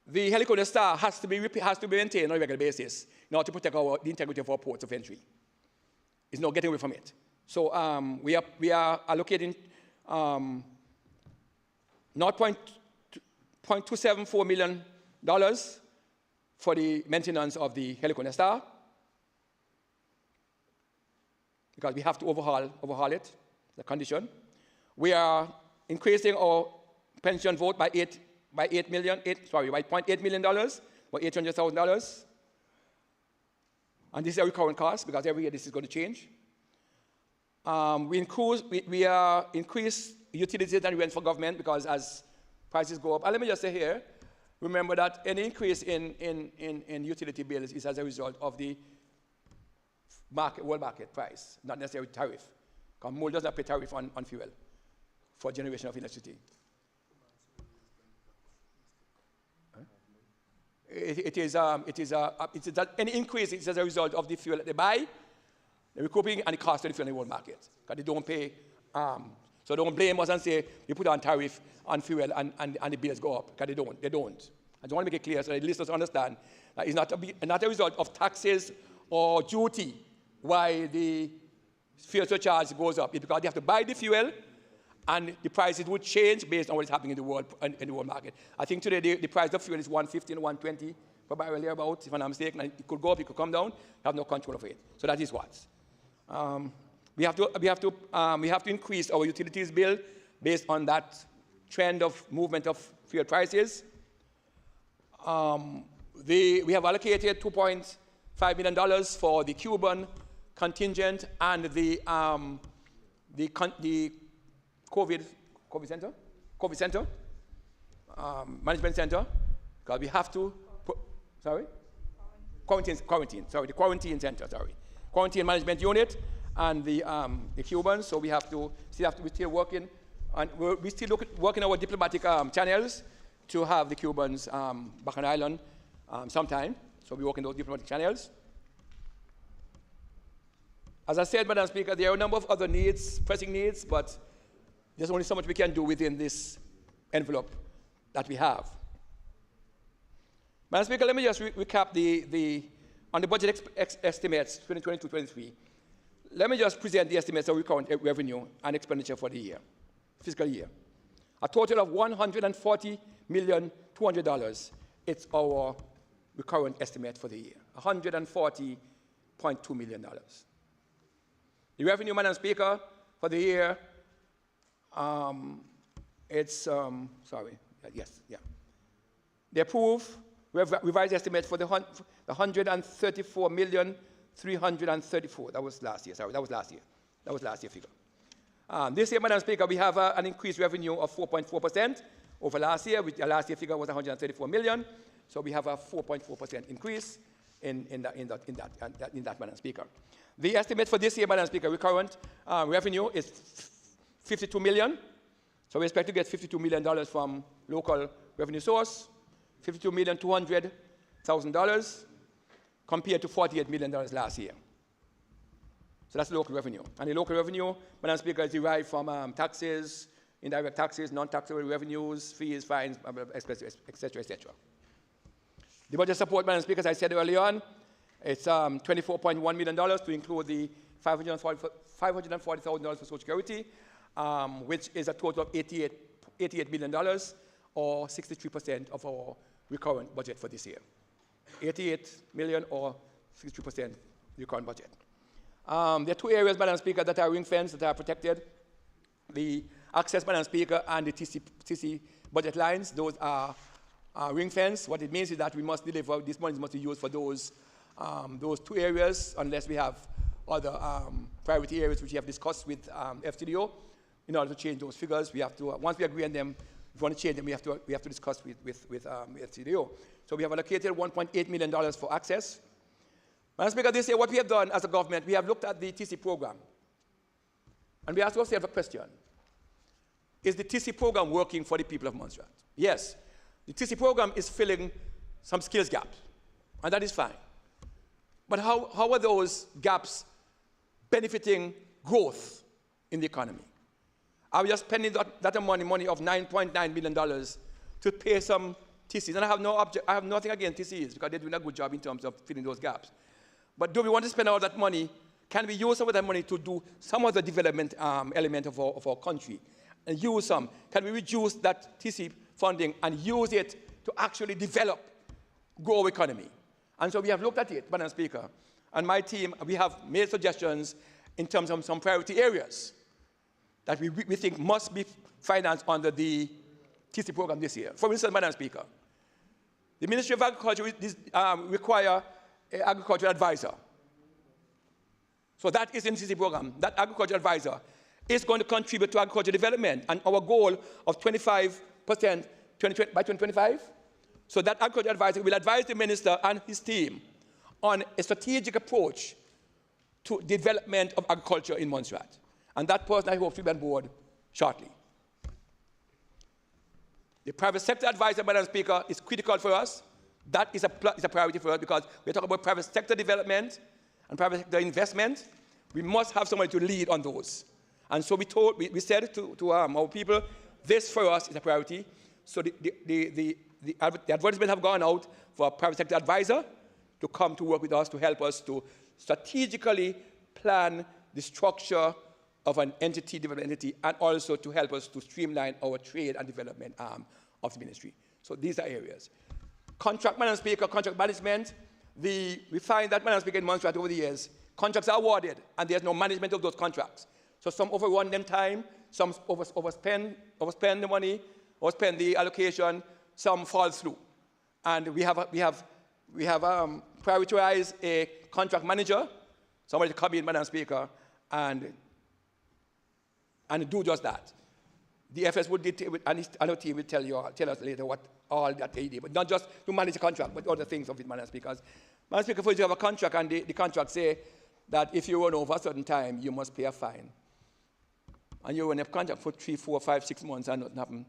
The helicopter star has to be maintained on a regular basis in order to protect the integrity of our ports of entry. It's not getting away from it. So we are allocating $9 $0.274 million for the maintenance of the Helicon Star, because we have to overhaul it, the condition. We are increasing our pension vote by $0.8 million, or $800,000. And this is a recurrent cost because every year this is going to change. We increase utilities and rents for government because as prices go up. And let me just say here, remember that any increase in utility bills is as a result of the world market price, not necessarily tariff. Because MOL does not pay tariff on fuel for generation of electricity. Any increase is as a result of the fuel that they buy, the recouping, and the cost of the fuel in the world market. Because they don't pay, so don't blame us and say you put on tariff on fuel and the bills go up. Because they don't. I just want to make it clear so that the listeners understand that it's not a result of taxes or duty why the fuel surcharge goes up. It's because they have to buy the fuel, and the prices would change based on what is happening in the world market. I think today the price of fuel is $1.50 and $1.20 per barrel thereabouts, if I'm not mistaken. And it could go up, it could come down. You have no control of it. So that is what. We have to increase our utilities bill based on that trend of movement of fuel prices. We have allocated $2.5 million for the Cuban contingent and the COVID center, management center, because we have to, quarantine management unit and the Cubans, so we have to, we're still working, and we're still working our diplomatic channels to have the Cubans back on island sometime, so we're working those diplomatic channels. As I said, Madam Speaker, there are a number of other needs, pressing needs, but there's only so much we can do within this envelope that we have. Madam Speaker, let me just recap on the budget estimates 2022-23. Let me just present the estimates of recurrent revenue and expenditure for the year, fiscal year. A total of $140,200,000. It's our recurrent estimate for the year, $140.2 million. The revenue, Madam Speaker, for the year, The approved revised estimate for the $134,334,000. That was last year. Sorry, that was last year. That was last year figure. This year, Madam Speaker, we have an increased revenue of 4.4% over last year. The last year figure was 134 million, so we have a 4.4% increase in that, Madam Speaker. The estimate for this year, Madam Speaker, recurrent revenue is 52 million. So we expect to get $52 million from local revenue source, $52,200,000 compared to $48 million last year. So that's local revenue. And the local revenue, Madam Speaker, is derived from taxes, indirect taxes, non-taxable revenues, fees, fines, et cetera, et cetera. The budget support, Madam Speaker, as I said earlier on, it's $24.1 million to include the $540,000 for Social Security, which is a total of $88 million, or 63% of our recurrent budget for this year. 88 million or 63% recurrent budget. There are two areas, Madam Speaker, that are ring-fenced, that are protected. The access, Madam Speaker, and the TC budget lines, those are ring-fenced. What it means is that we must deliver, this money must be used for those two areas, unless we have other priority areas which we have discussed with FCDO. In order to change those figures, we have to, once we agree on them, if we want to change them, we have to discuss with FCDO. So we have allocated $1.8 million for access. Madam Speaker, this year, what we have done as a government, we have looked at the TC program. And we asked ourselves a question. Is the TC program working for the people of Montserrat? Yes. The TC program is filling some skills gaps, and that is fine. But how are those gaps benefiting growth in the economy? Are we just spending that money of $9.9 million to pay some TCs? And I have nothing against TCs, because they're doing a good job in terms of filling those gaps. But do we want to spend all that money? Can we use some of that money to do some of the development element of our country? and use some? Can we reduce that TC funding and use it to actually develop, grow our economy? And so we have looked at it, Madam Speaker, and my team, we have made suggestions in terms of some priority areas that we think must be financed under the TC program this year. For instance, Madam Speaker, the Ministry of Agriculture require an agricultural advisor. So that is in the TC program. That agricultural advisor is going to contribute to agricultural development, and our goal of 25% by 2025. So that agricultural advisor will advise the minister and his team on a strategic approach to development of agriculture in Montserrat. And that person, I hope, will be on board shortly. The private sector advisor, Madam Speaker, is critical for us. That is a priority for us because we're talking about private sector development and private sector investment. We must have somebody to lead on those. And so we said to our people, this for us is a priority. So the advertisement have gone out for a private sector advisor to come to work with us to help us to strategically plan the structure of an entity, development entity, and also to help us to streamline our trade and development arm of the ministry. So these are areas. Contract, Madam Speaker, contract management. We find that, Madam Speaker, in Montserrat over the years, contracts are awarded, and there's no management of those contracts. So some overrun them time, some overspend the money, overspend the allocation, some fall through. And we have prioritized a contract manager, somebody to come in, Madam Speaker, and do just that. The FS would detail, and our team will tell us later what all that they did, but not just to manage the contract, but other things of it, Madam Speaker. Madam Speaker, for you have a contract, and the contract say that if you run over a certain time, you must pay a fine. And you run a contract for 3, 4, 5, 6 months and nothing happens.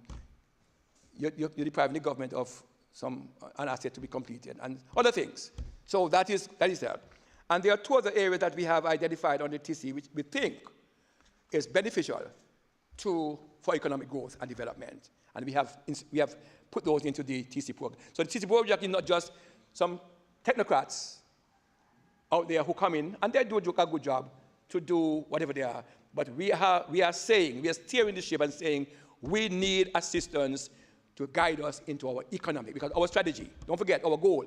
You're depriving the government of an asset to be completed and other things. So that is there. And there are 2 other areas that we have identified on the TC which we think is beneficial for economic growth and development. And we have put those into the TC program. So the TC program is not just some technocrats out there who come in, and they do a good job to do whatever they are. But we are steering the ship and saying we need assistance to guide us into our economic, because our strategy, don't forget, our goal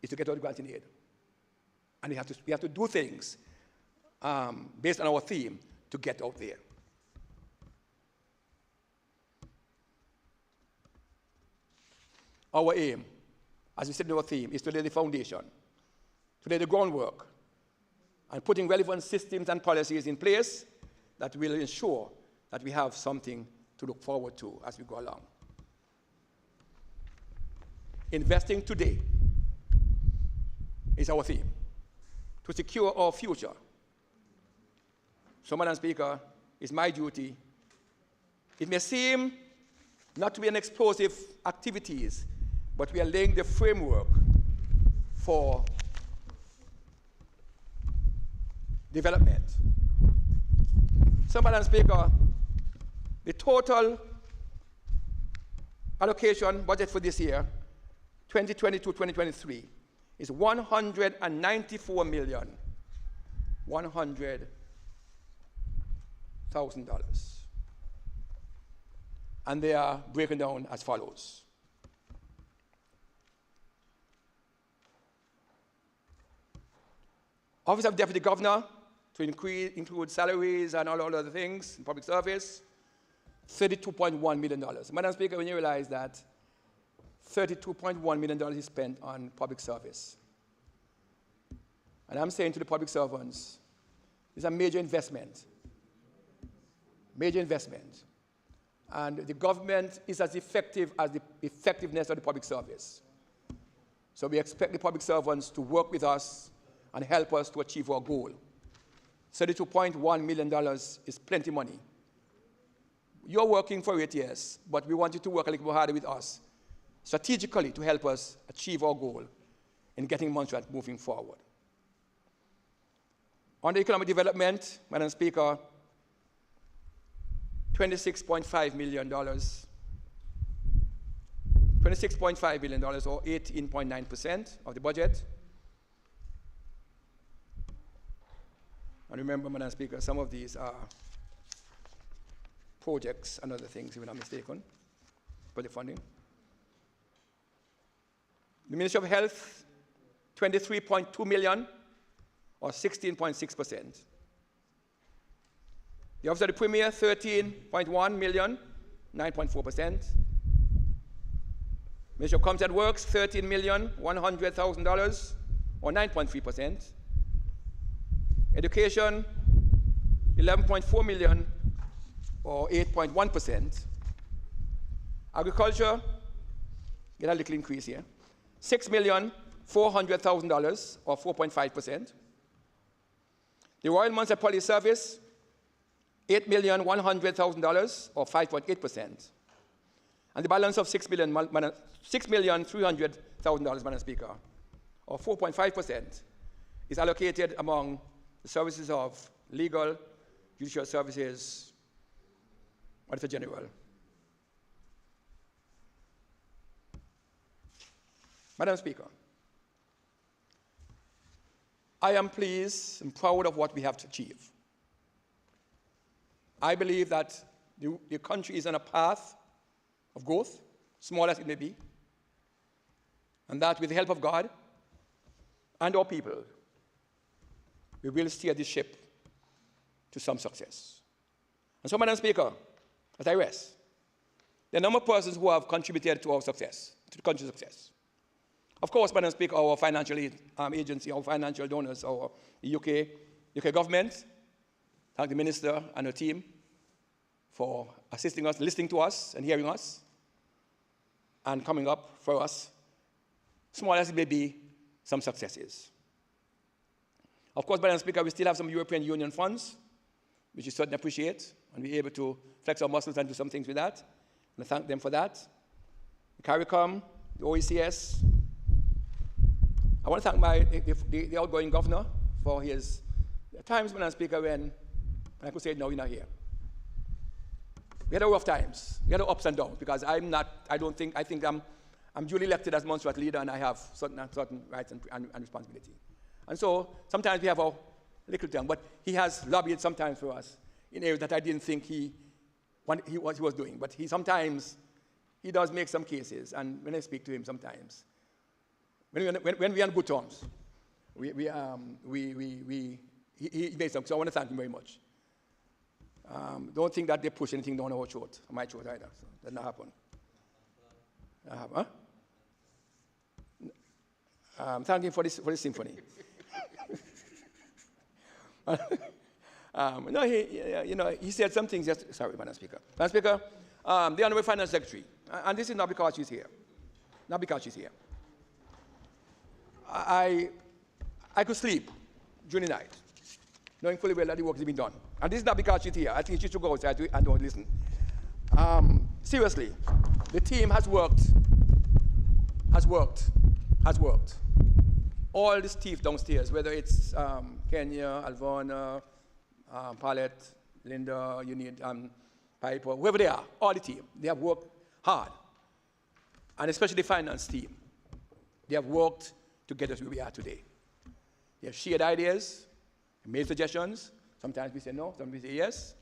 is to get out of grant in aid. And we have to do things based on our theme to get out there. Our aim, as we said in our theme, is to lay the foundation, to lay the groundwork, and putting relevant systems and policies in place that will ensure that we have something to look forward to as we go along. Investing today is our theme, to secure our future. So, Madam Speaker, it's my duty. It may seem not to be an explosive activities, but we are laying the framework for development. So, Madam Speaker, the total allocation budget for this year, 2022-2023, is $194,100,000. And they are breaking down as follows. Office of Deputy Governor, to include salaries and all other things in public service, $32.1 million. Madam Speaker, when you realize that $32.1 million is spent on public service, and I'm saying to the public servants, it's a major investment. Major investment. And the government is as effective as the effectiveness of the public service. So we expect the public servants to work with us and help us to achieve our goal. $32.1 million is plenty money. You're working for it, yes, but we want you to work a little more harder with us, strategically, to help us achieve our goal in getting Montserrat moving forward. On the economic development, Madam Speaker, $26.5 million. $26.5 million, or 18.9% of the budget. And remember, Madam Speaker, some of these are projects and other things, if I'm not mistaken, project funding. The Ministry of Health, 23.2 million, or 16.6%. The Office of the Premier, 13.1 million, 9.4%. Ministry of Commerce and Works, $13,100,000, or 9.3%. Education, 11.4 million, or 8.1%. Agriculture, get a little increase here, $6,400,000, or 4.5%. The Royal Mounted Police Service, $8,100,000, or 5.8%. And the balance of $6,300,000, Madam Speaker, or 4.5%, is allocated among the services of legal, judicial services, Auditor General. Madam Speaker, I am pleased and proud of what we have to achieve. I believe that the country is on a path of growth, small as it may be, and that with the help of God and our people, we will steer this ship to some success. And so, Madam Speaker, as I rest, there are a number of persons who have contributed to our success, to the country's success. Of course, Madam Speaker, our financial agency, our financial donors, our UK government, thank the Minister and her team for assisting us, listening to us and hearing us, and coming up for us, small as it may be, some successes. Of course, Madam Speaker, we still have some European Union funds, which we certainly appreciate, and we're able to flex our muscles and do some things with that, and I thank them for that. The CARICOM, the OECS. I want to thank the outgoing governor for his times, Madam Speaker, when I could say, no, you're not here. We had rough times. We had ups and downs, because I think I'm duly elected as Montserrat leader, and I have certain rights and responsibility. And so sometimes we have a little time, but he has lobbied sometimes for us in areas that I didn't think he was doing. But sometimes he does make some cases, and when I speak to him sometimes, when we're on good terms, he made some. So I want to thank him very much. Don't think that they push anything down our throat, my throat either. So that not happen. Thank him for this symphony. No, he said some things. Sorry, Madam Speaker. Madam Speaker, the Honourable Finance Secretary, and this is not because she's here. Not because she's here. I could sleep during the night, knowing fully well that the work is being done. And this is not because she's here. I think she should go outside and don't listen. Seriously, the team has worked. All this team downstairs, whether it's Kenya, Alvona, Paulette, Linda, you need Piper, whoever they are, all the team, they have worked hard. And especially the finance team. They have worked to get us where we are today. They have shared ideas, made suggestions. Sometimes we say no, sometimes we say yes.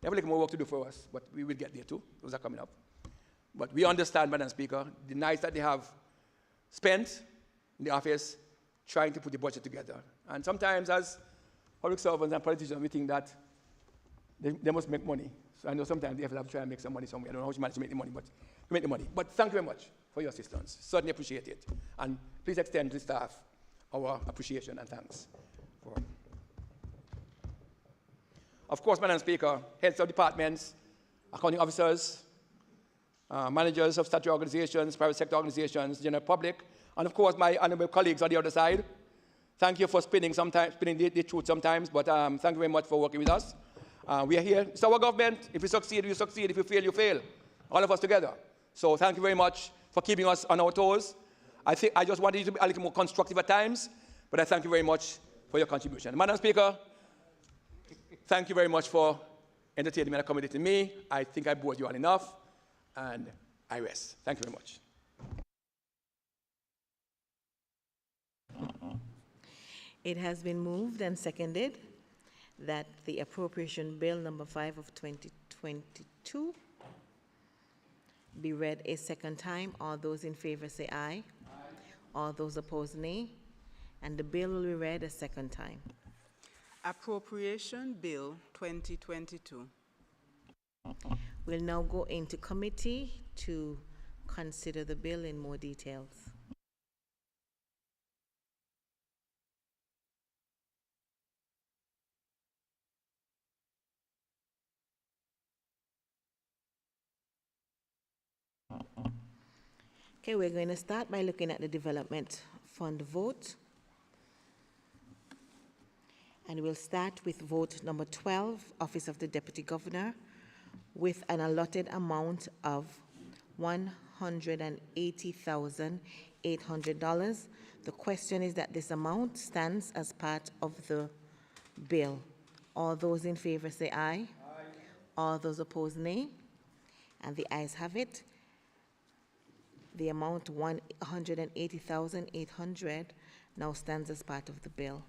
They have a little more work to do for us, but we will get there too. Those are coming up. But we understand, Madam Speaker, the nights that they have spent in the office trying to put the budget together. And sometimes as public servants and politicians, we think that they must make money. So I know sometimes they have to try and make some money somewhere. I don't know how she managed to make the money, but we make the money. But thank you very much for your assistance. Certainly appreciate it. And please extend to the staff our appreciation and thanks. Of course, Madam Speaker, heads of departments, accounting officers, managers of statutory organizations, private sector organizations, general public, and of course my honorable colleagues on the other side. Thank you for spinning the truth sometimes, but thank you very much for working with us. We are here. It's our government. If we succeed, you succeed. If you fail, you fail. All of us together. So thank you very much for keeping us on our toes. I just wanted you to be a little more constructive at times, but I thank you very much for your contribution. Madam Speaker, thank you very much for entertaining me and accommodating me. I think I bored you all enough, and I rest. Thank you very much. It has been moved and seconded that the appropriation bill number 5 of 2020 2022 be read a second time. All those in favor say aye. All those opposed, nay. And the bill will be read a second time. Appropriation Bill 2022. We'll now go into committee to consider the bill in more details. Okay, we're going to start by looking at the development fund vote. And we'll start with vote number 12, Office of the Deputy Governor, with an allotted amount of $180,800. The question is that this amount stands as part of the bill. All those in favor say aye. Aye. All those opposed, nay. And the ayes have it. The amount $180,800 now stands as part of the bill.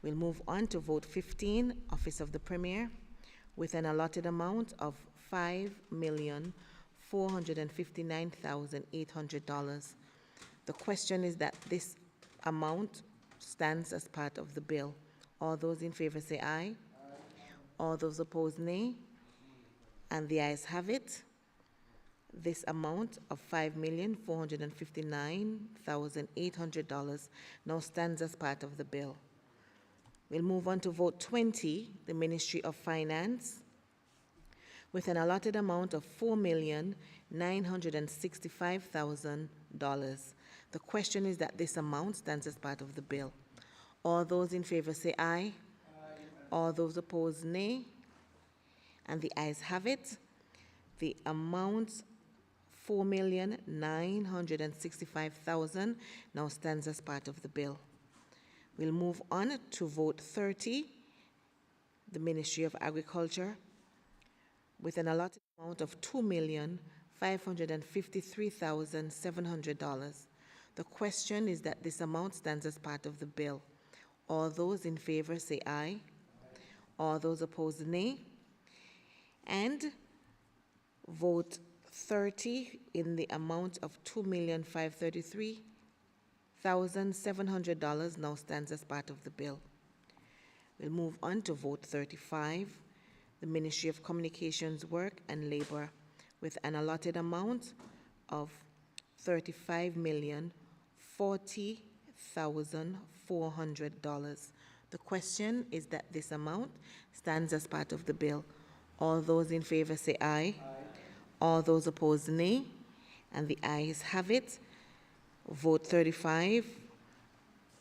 We'll move on to vote 15, Office of the Premier, with an allotted amount of $5,459,800. The question is that this amount stands as part of the bill. All those in favor say aye. Aye. All those opposed, nay. And the ayes have it. This amount of $5,459,800 now stands as part of the bill. We'll move on to vote 20, the Ministry of Finance, with an allotted amount of $4,965,000. The question is that this amount stands as part of the bill. All those in favor say aye. Aye. All those opposed, nay. And the ayes have it. The amount $4,965,000 now stands as part of the bill. We'll move on to vote 30, the Ministry of Agriculture, with an allotted amount of $2,553,700. The question is that this amount stands as part of the bill. All those in favor say aye. Aye. All those opposed, nay. And vote 30 in the amount of $2,533,700 now stands as part of the bill. We'll move on to vote 35, the Ministry of Communications, Work and Labor, with an allotted amount of $35,040,400. The question is that this amount stands as part of the bill. All those in favor say aye. Aye. All those opposed, nay. And the ayes have it. Vote 35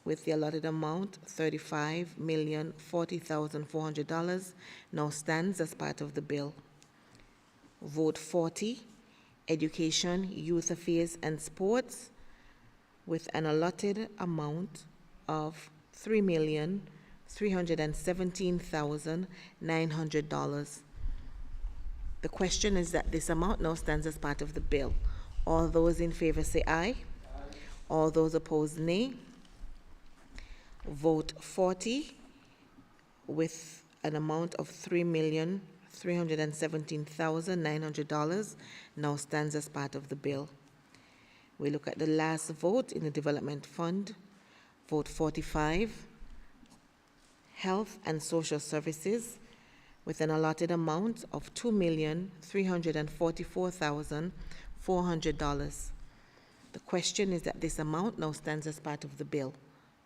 with the allotted amount, $35,040,400, now stands as part of the bill. Vote 40, Education, Youth Affairs and Sports, with an allotted amount of $3,317,900. The question is that this amount now stands as part of the bill. All those in favor say aye. Aye. All those opposed, nay. Vote 40 with an amount of $3,317,900 now stands as part of the bill. We look at the last vote in the Development Fund. Vote 45, Health and Social Services, with an allotted amount of $2,344,400. The question is that this amount now stands as part of the bill.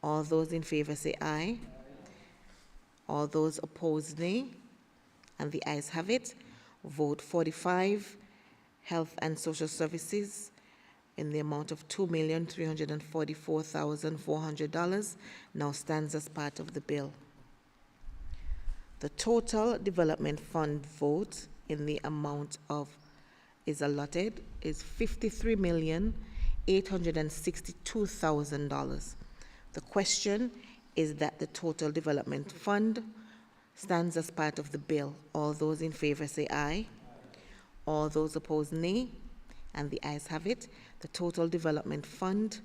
All those in favor say aye. Aye. All those opposed, nay. And the ayes have it. Vote 45, Health and Social Services, in the amount of $2,344,400 now stands as part of the bill. The total development fund vote in the amount of is allotted is $53,862,000. The question is that the total development fund stands as part of the bill. All those in favor say aye. Aye. All those opposed, nay. And the ayes have it. The total development fund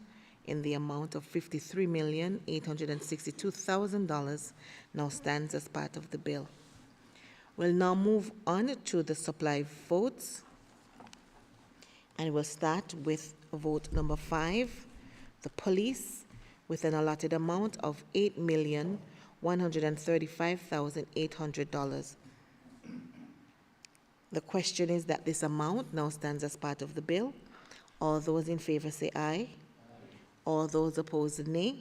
in the amount of $53,862,000 now stands as part of the bill. We'll now move on to the supply votes. And we'll start with vote number 5, the police, with an allotted amount of $8,135,800. The question is that this amount now stands as part of the bill. All those in favor say aye. All those opposed, nay.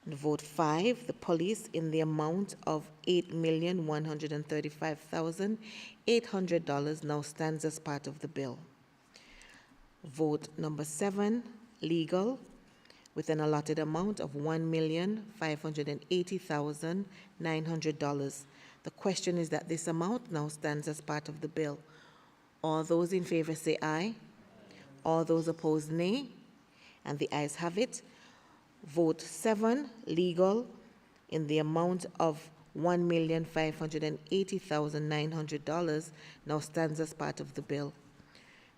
And vote 5, the police, in the amount of $8,135,800 now stands as part of the bill. Vote number 7, legal, with an allotted amount of $1,580,900. The question is that this amount now stands as part of the bill. All those in favor say aye. All those opposed, nay. And the ayes have it. Vote 7, legal, in the amount of $1,580,900 now stands as part of the bill.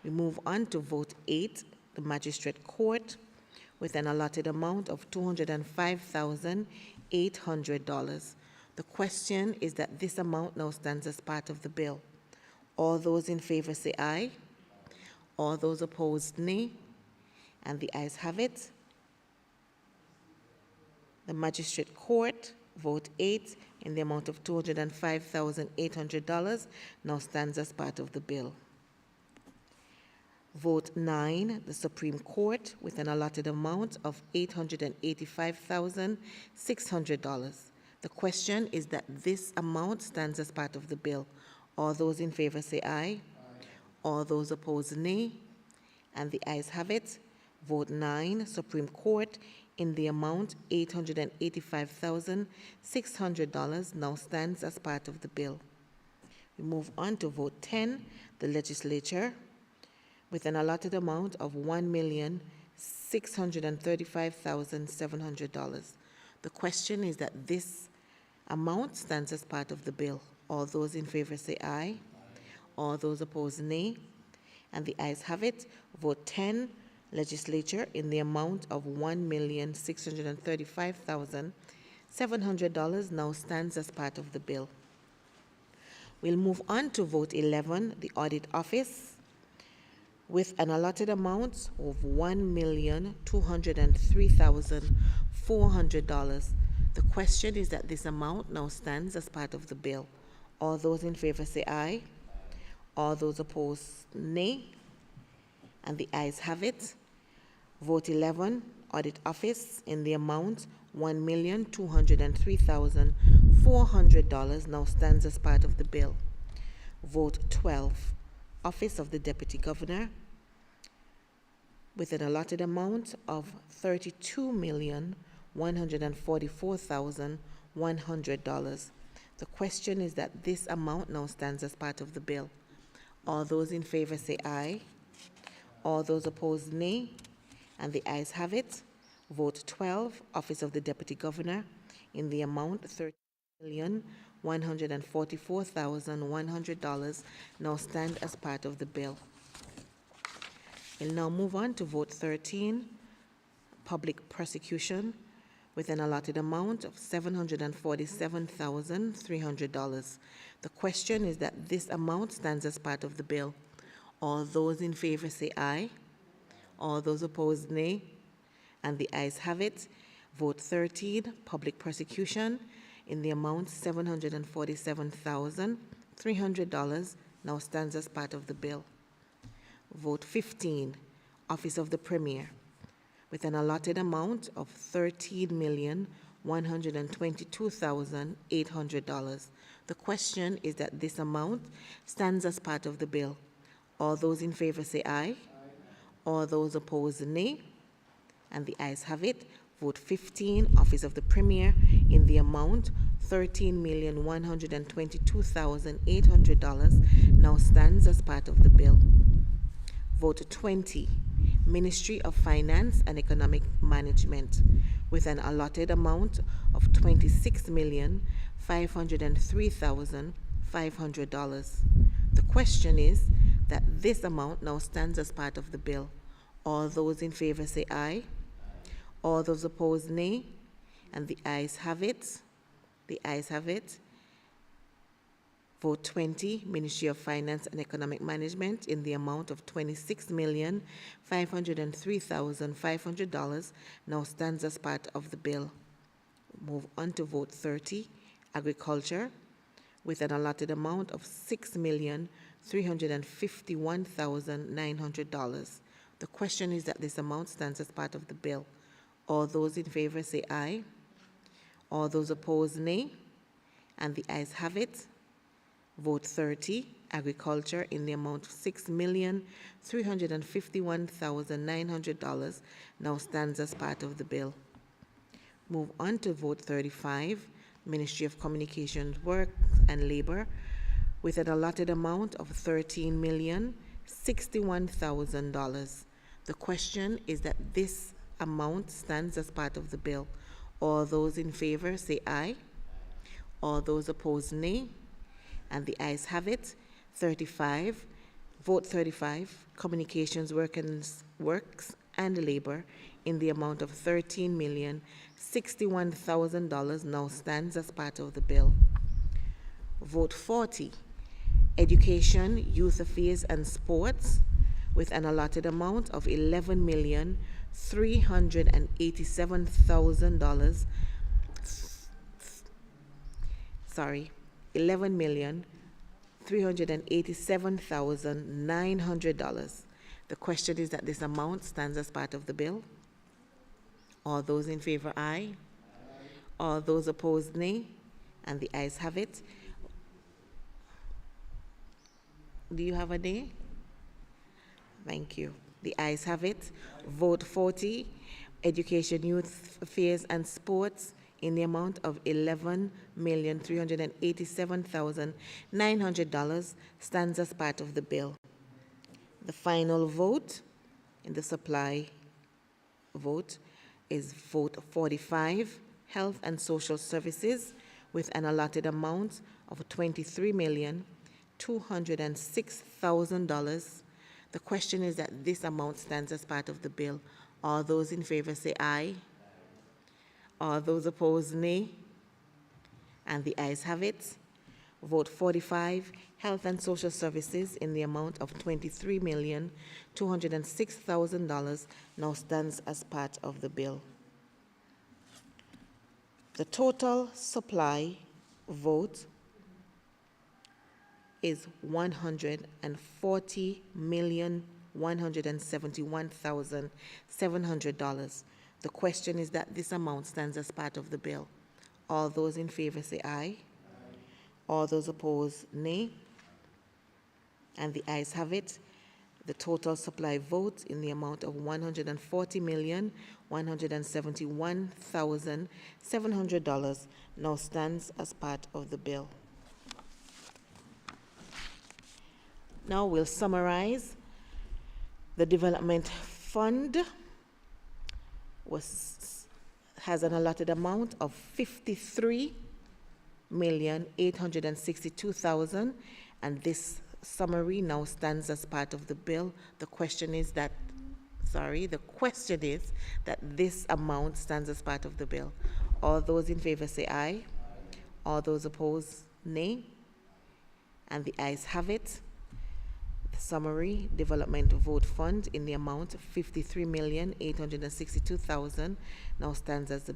We move on to vote 8, the magistrate court, with an allotted amount of $205,800. The question is that this amount now stands as part of the bill. All those in favor say aye. All those opposed, nay. And the ayes have it. The magistrate court, vote 8, in the amount of $205,800 now stands as part of the bill. Vote 9, the Supreme Court, with an allotted amount of $885,600. The question is that this amount stands as part of the bill. All those in favor say aye. All those opposed, nay. And the ayes have it. Vote 9, Supreme Court, in the amount $885,600 now stands as part of the bill. We move on to vote 10, the legislature, with an allotted amount of $1,635,700. The question is that this amount stands as part of the bill. All those in favor say aye. All those opposed, nay. And the ayes have it. Vote 10, legislature, in the amount of $1,635,700 now stands as part of the bill. We'll move on to vote 11, the audit office, with an allotted amount of $1,203,400. The question is that this amount now stands as part of the bill. All those in favor say aye. All those opposed, nay. And the ayes have it. Vote 11, audit office, in the amount $1,203,400 now stands as part of the bill. Vote 12, office of the deputy governor, with an allotted amount of $32,144,100. The question is that this amount now stands as part of the bill. All those in favor say aye. All those opposed, nay. And the ayes have it. Vote 12, office of the deputy governor, in the amount $30,144,100 now stand as part of the bill. We'll now move on to vote 13, public prosecution, with an allotted amount of $747,300. The question is that this amount stands as part of the bill. All those in favor say aye. All those opposed, nay. And the ayes have it. Vote 13, public prosecution, in the amount $747,300 now stands as part of the bill. Vote 15, office of the premier, with an allotted amount of $13,122,800. The question is that this amount stands as part of the bill. All those in favor say aye. All those opposed, nay. And the ayes have it. Vote 15, office of the premier, in the amount $13,122,800 now stands as part of the bill. Vote 20, Ministry of Finance and Economic Management, with an allotted amount of $26,503,500. The question is that this amount now stands as part of the bill. All those in favor say aye. All those opposed, nay. And the ayes have it. The ayes have it. Vote 20, Ministry of Finance and Economic Management, in the amount of $26,503,500 now stands as part of the bill. Move on to vote 30, Agriculture, with an allotted amount of $6,351,900. The question is that this amount stands as part of the bill. All those in favor say aye. All those opposed, nay. And the ayes have it. Vote 30, Agriculture, in the amount of $6,351,900 now stands as part of the bill. Move on to vote 35, Ministry of Communications, Work and Labor, with an allotted amount of $13,061,000. The question is that this amount stands as part of the bill. All those in favor say aye. All those opposed, nay. And the ayes have it. 35, vote 35, Communications, Works and Labor, in the amount of $13,061,000 now stands as part of the bill. Vote 40, Education, Youth Affairs and Sports, with an allotted amount of $11,387,000. $11,387,900. The question is that this amount stands as part of the bill. All those in favor, aye. All those opposed, nay. And the ayes have it. Do you have a nay? Thank you. The ayes have it. Vote 40, Education, Youth Affairs and Sports, in the amount of $11,387,900 stands as part of the bill. The final vote in the supply vote is vote 45, Health and Social Services, with an allotted amount of $23,206,000. The question is that this amount stands as part of the bill. All those in favor say aye. All those opposed, nay. And the ayes have it. Vote 45, Health and Social Services, in the amount of $23,206,000 now stands as part of the bill. The total supply vote is $140,171,700. The question is that this amount stands as part of the bill. All those in favor say aye. All those opposed, nay. And the ayes have it. The total supply vote in the amount of $140,171,700 now stands as part of the bill. Now we'll summarize. The development fund has an allotted amount of $53,862,000, and this summary now stands as part of the bill. The question is that this amount stands as part of the bill. All those in favor say aye. All those opposed, nay. And the ayes have it. The summary development vote fund in the amount of $53,862,000 now stands as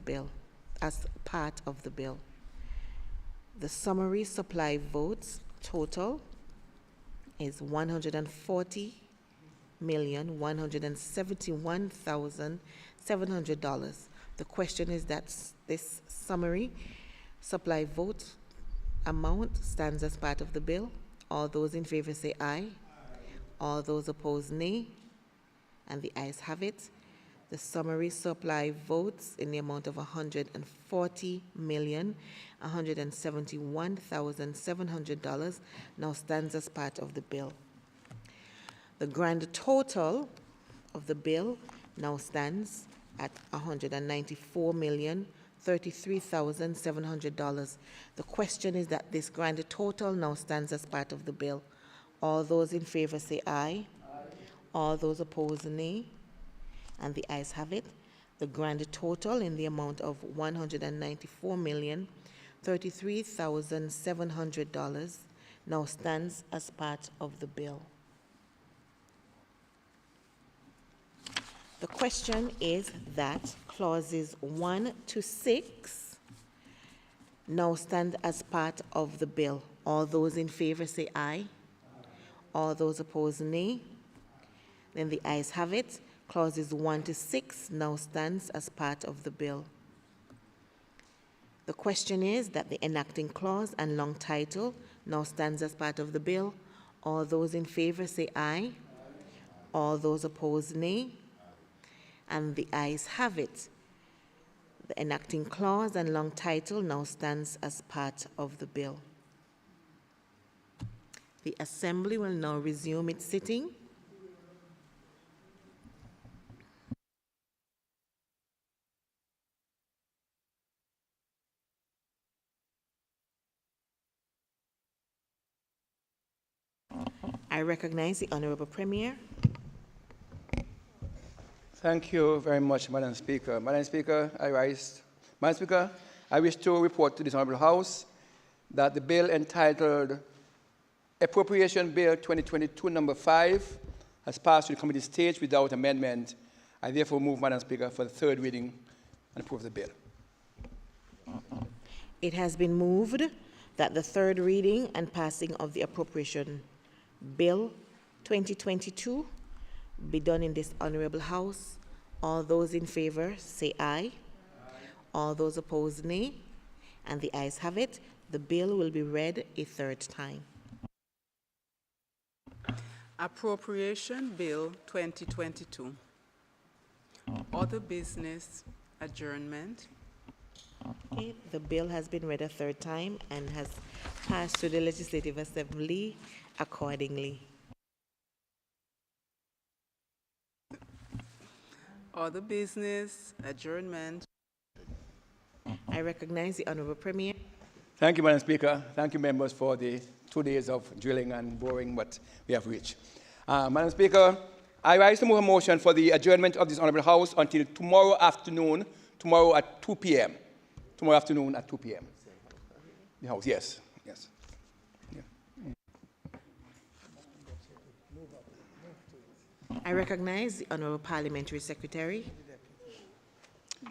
part of the bill. The summary supply votes total is $140,171,700. The question is that this summary supply vote amount stands as part of the bill. All those in favor say aye. All those opposed, nay. And the ayes have it. The summary supply votes in the amount of $140,171,700 now stands as part of the bill. The grand total of the bill now stands at $194,033,700. The question is that this grand total now stands as part of the bill. All those in favor say aye. All those opposed, nay. And the ayes have it. The grand total in the amount of $194,033,700 now stands as part of the bill. The question is that clauses 1 to 6 now stand as part of the bill. All those in favor say aye. All those opposed, nay. Then the ayes have it. Clauses 1 to 6 now stands as part of the bill. The question is that the enacting clause and long title now stands as part of the bill. All those in favor say aye. All those opposed, nay. And the ayes have it. The enacting clause and long title now stands as part of the bill. The Assembly will now resume its sitting. I recognize the Honorable Premier. Thank you very much, Madam Speaker. Madam Speaker, I wish to report to this Honourable House that the bill entitled Appropriation Bill 2022 number 5 has passed to the committee stage without amendment. I therefore move, Madam Speaker, for the third reading and approve the bill. It has been moved that the third reading and passing of the Appropriation Bill 2022 be done in this Honourable House. All those in favor say aye. All those opposed, nay. And the ayes have it. The bill will be read a third time. Appropriation Bill 2022. Other business adjournment. Okay, the bill has been read a third time and has passed to the Legislative Assembly accordingly. Other business adjournment. I recognize the Honourable Premier. Thank you, Madam Speaker. Thank you, members, for the 2 days of drilling and boring what we have reached. Madam Speaker, I rise to move a motion for the adjournment of this Honourable House until tomorrow afternoon, tomorrow at 2 p.m. Tomorrow afternoon at 2 p.m. The House, yes, yes. Yeah. I recognize the Honourable Parliamentary Secretary.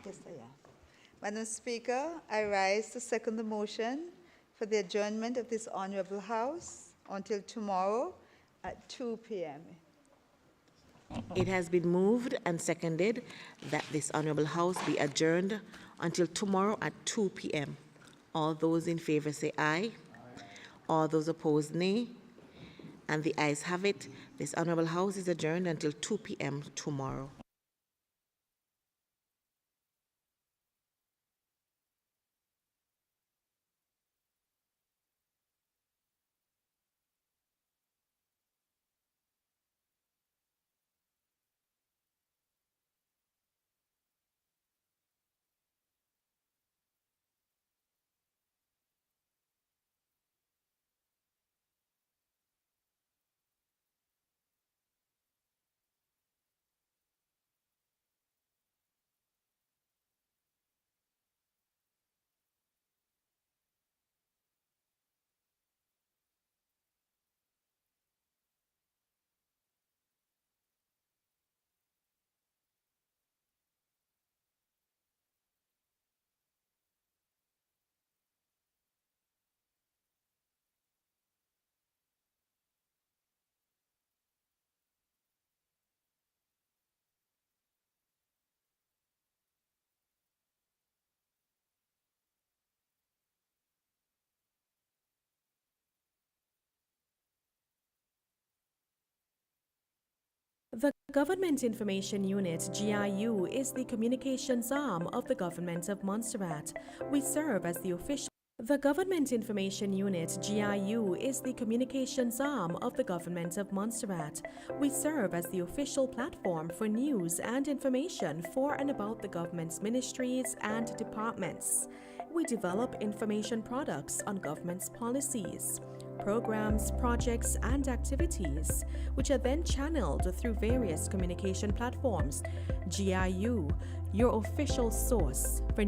Yes, I am. Madam Speaker, I rise to second the motion for the adjournment of this Honourable House until tomorrow at 2 p.m. It has been moved and seconded that this Honourable House be adjourned until tomorrow at 2 p.m. All those in favor say aye. All those opposed, nay. And the ayes have it. This Honourable House is adjourned until 2 p.m. tomorrow. The Government Information Unit, GIU, is the communications arm of the Government of Montserrat. We serve as the official. The Government Information Unit, GIU, is the communications arm of the Government of Montserrat. We serve as the official platform for news and information for and about the government's ministries and departments. We develop information products on government's policies, programs, projects, and activities, which are then channeled through various communication platforms. GIU, your official source for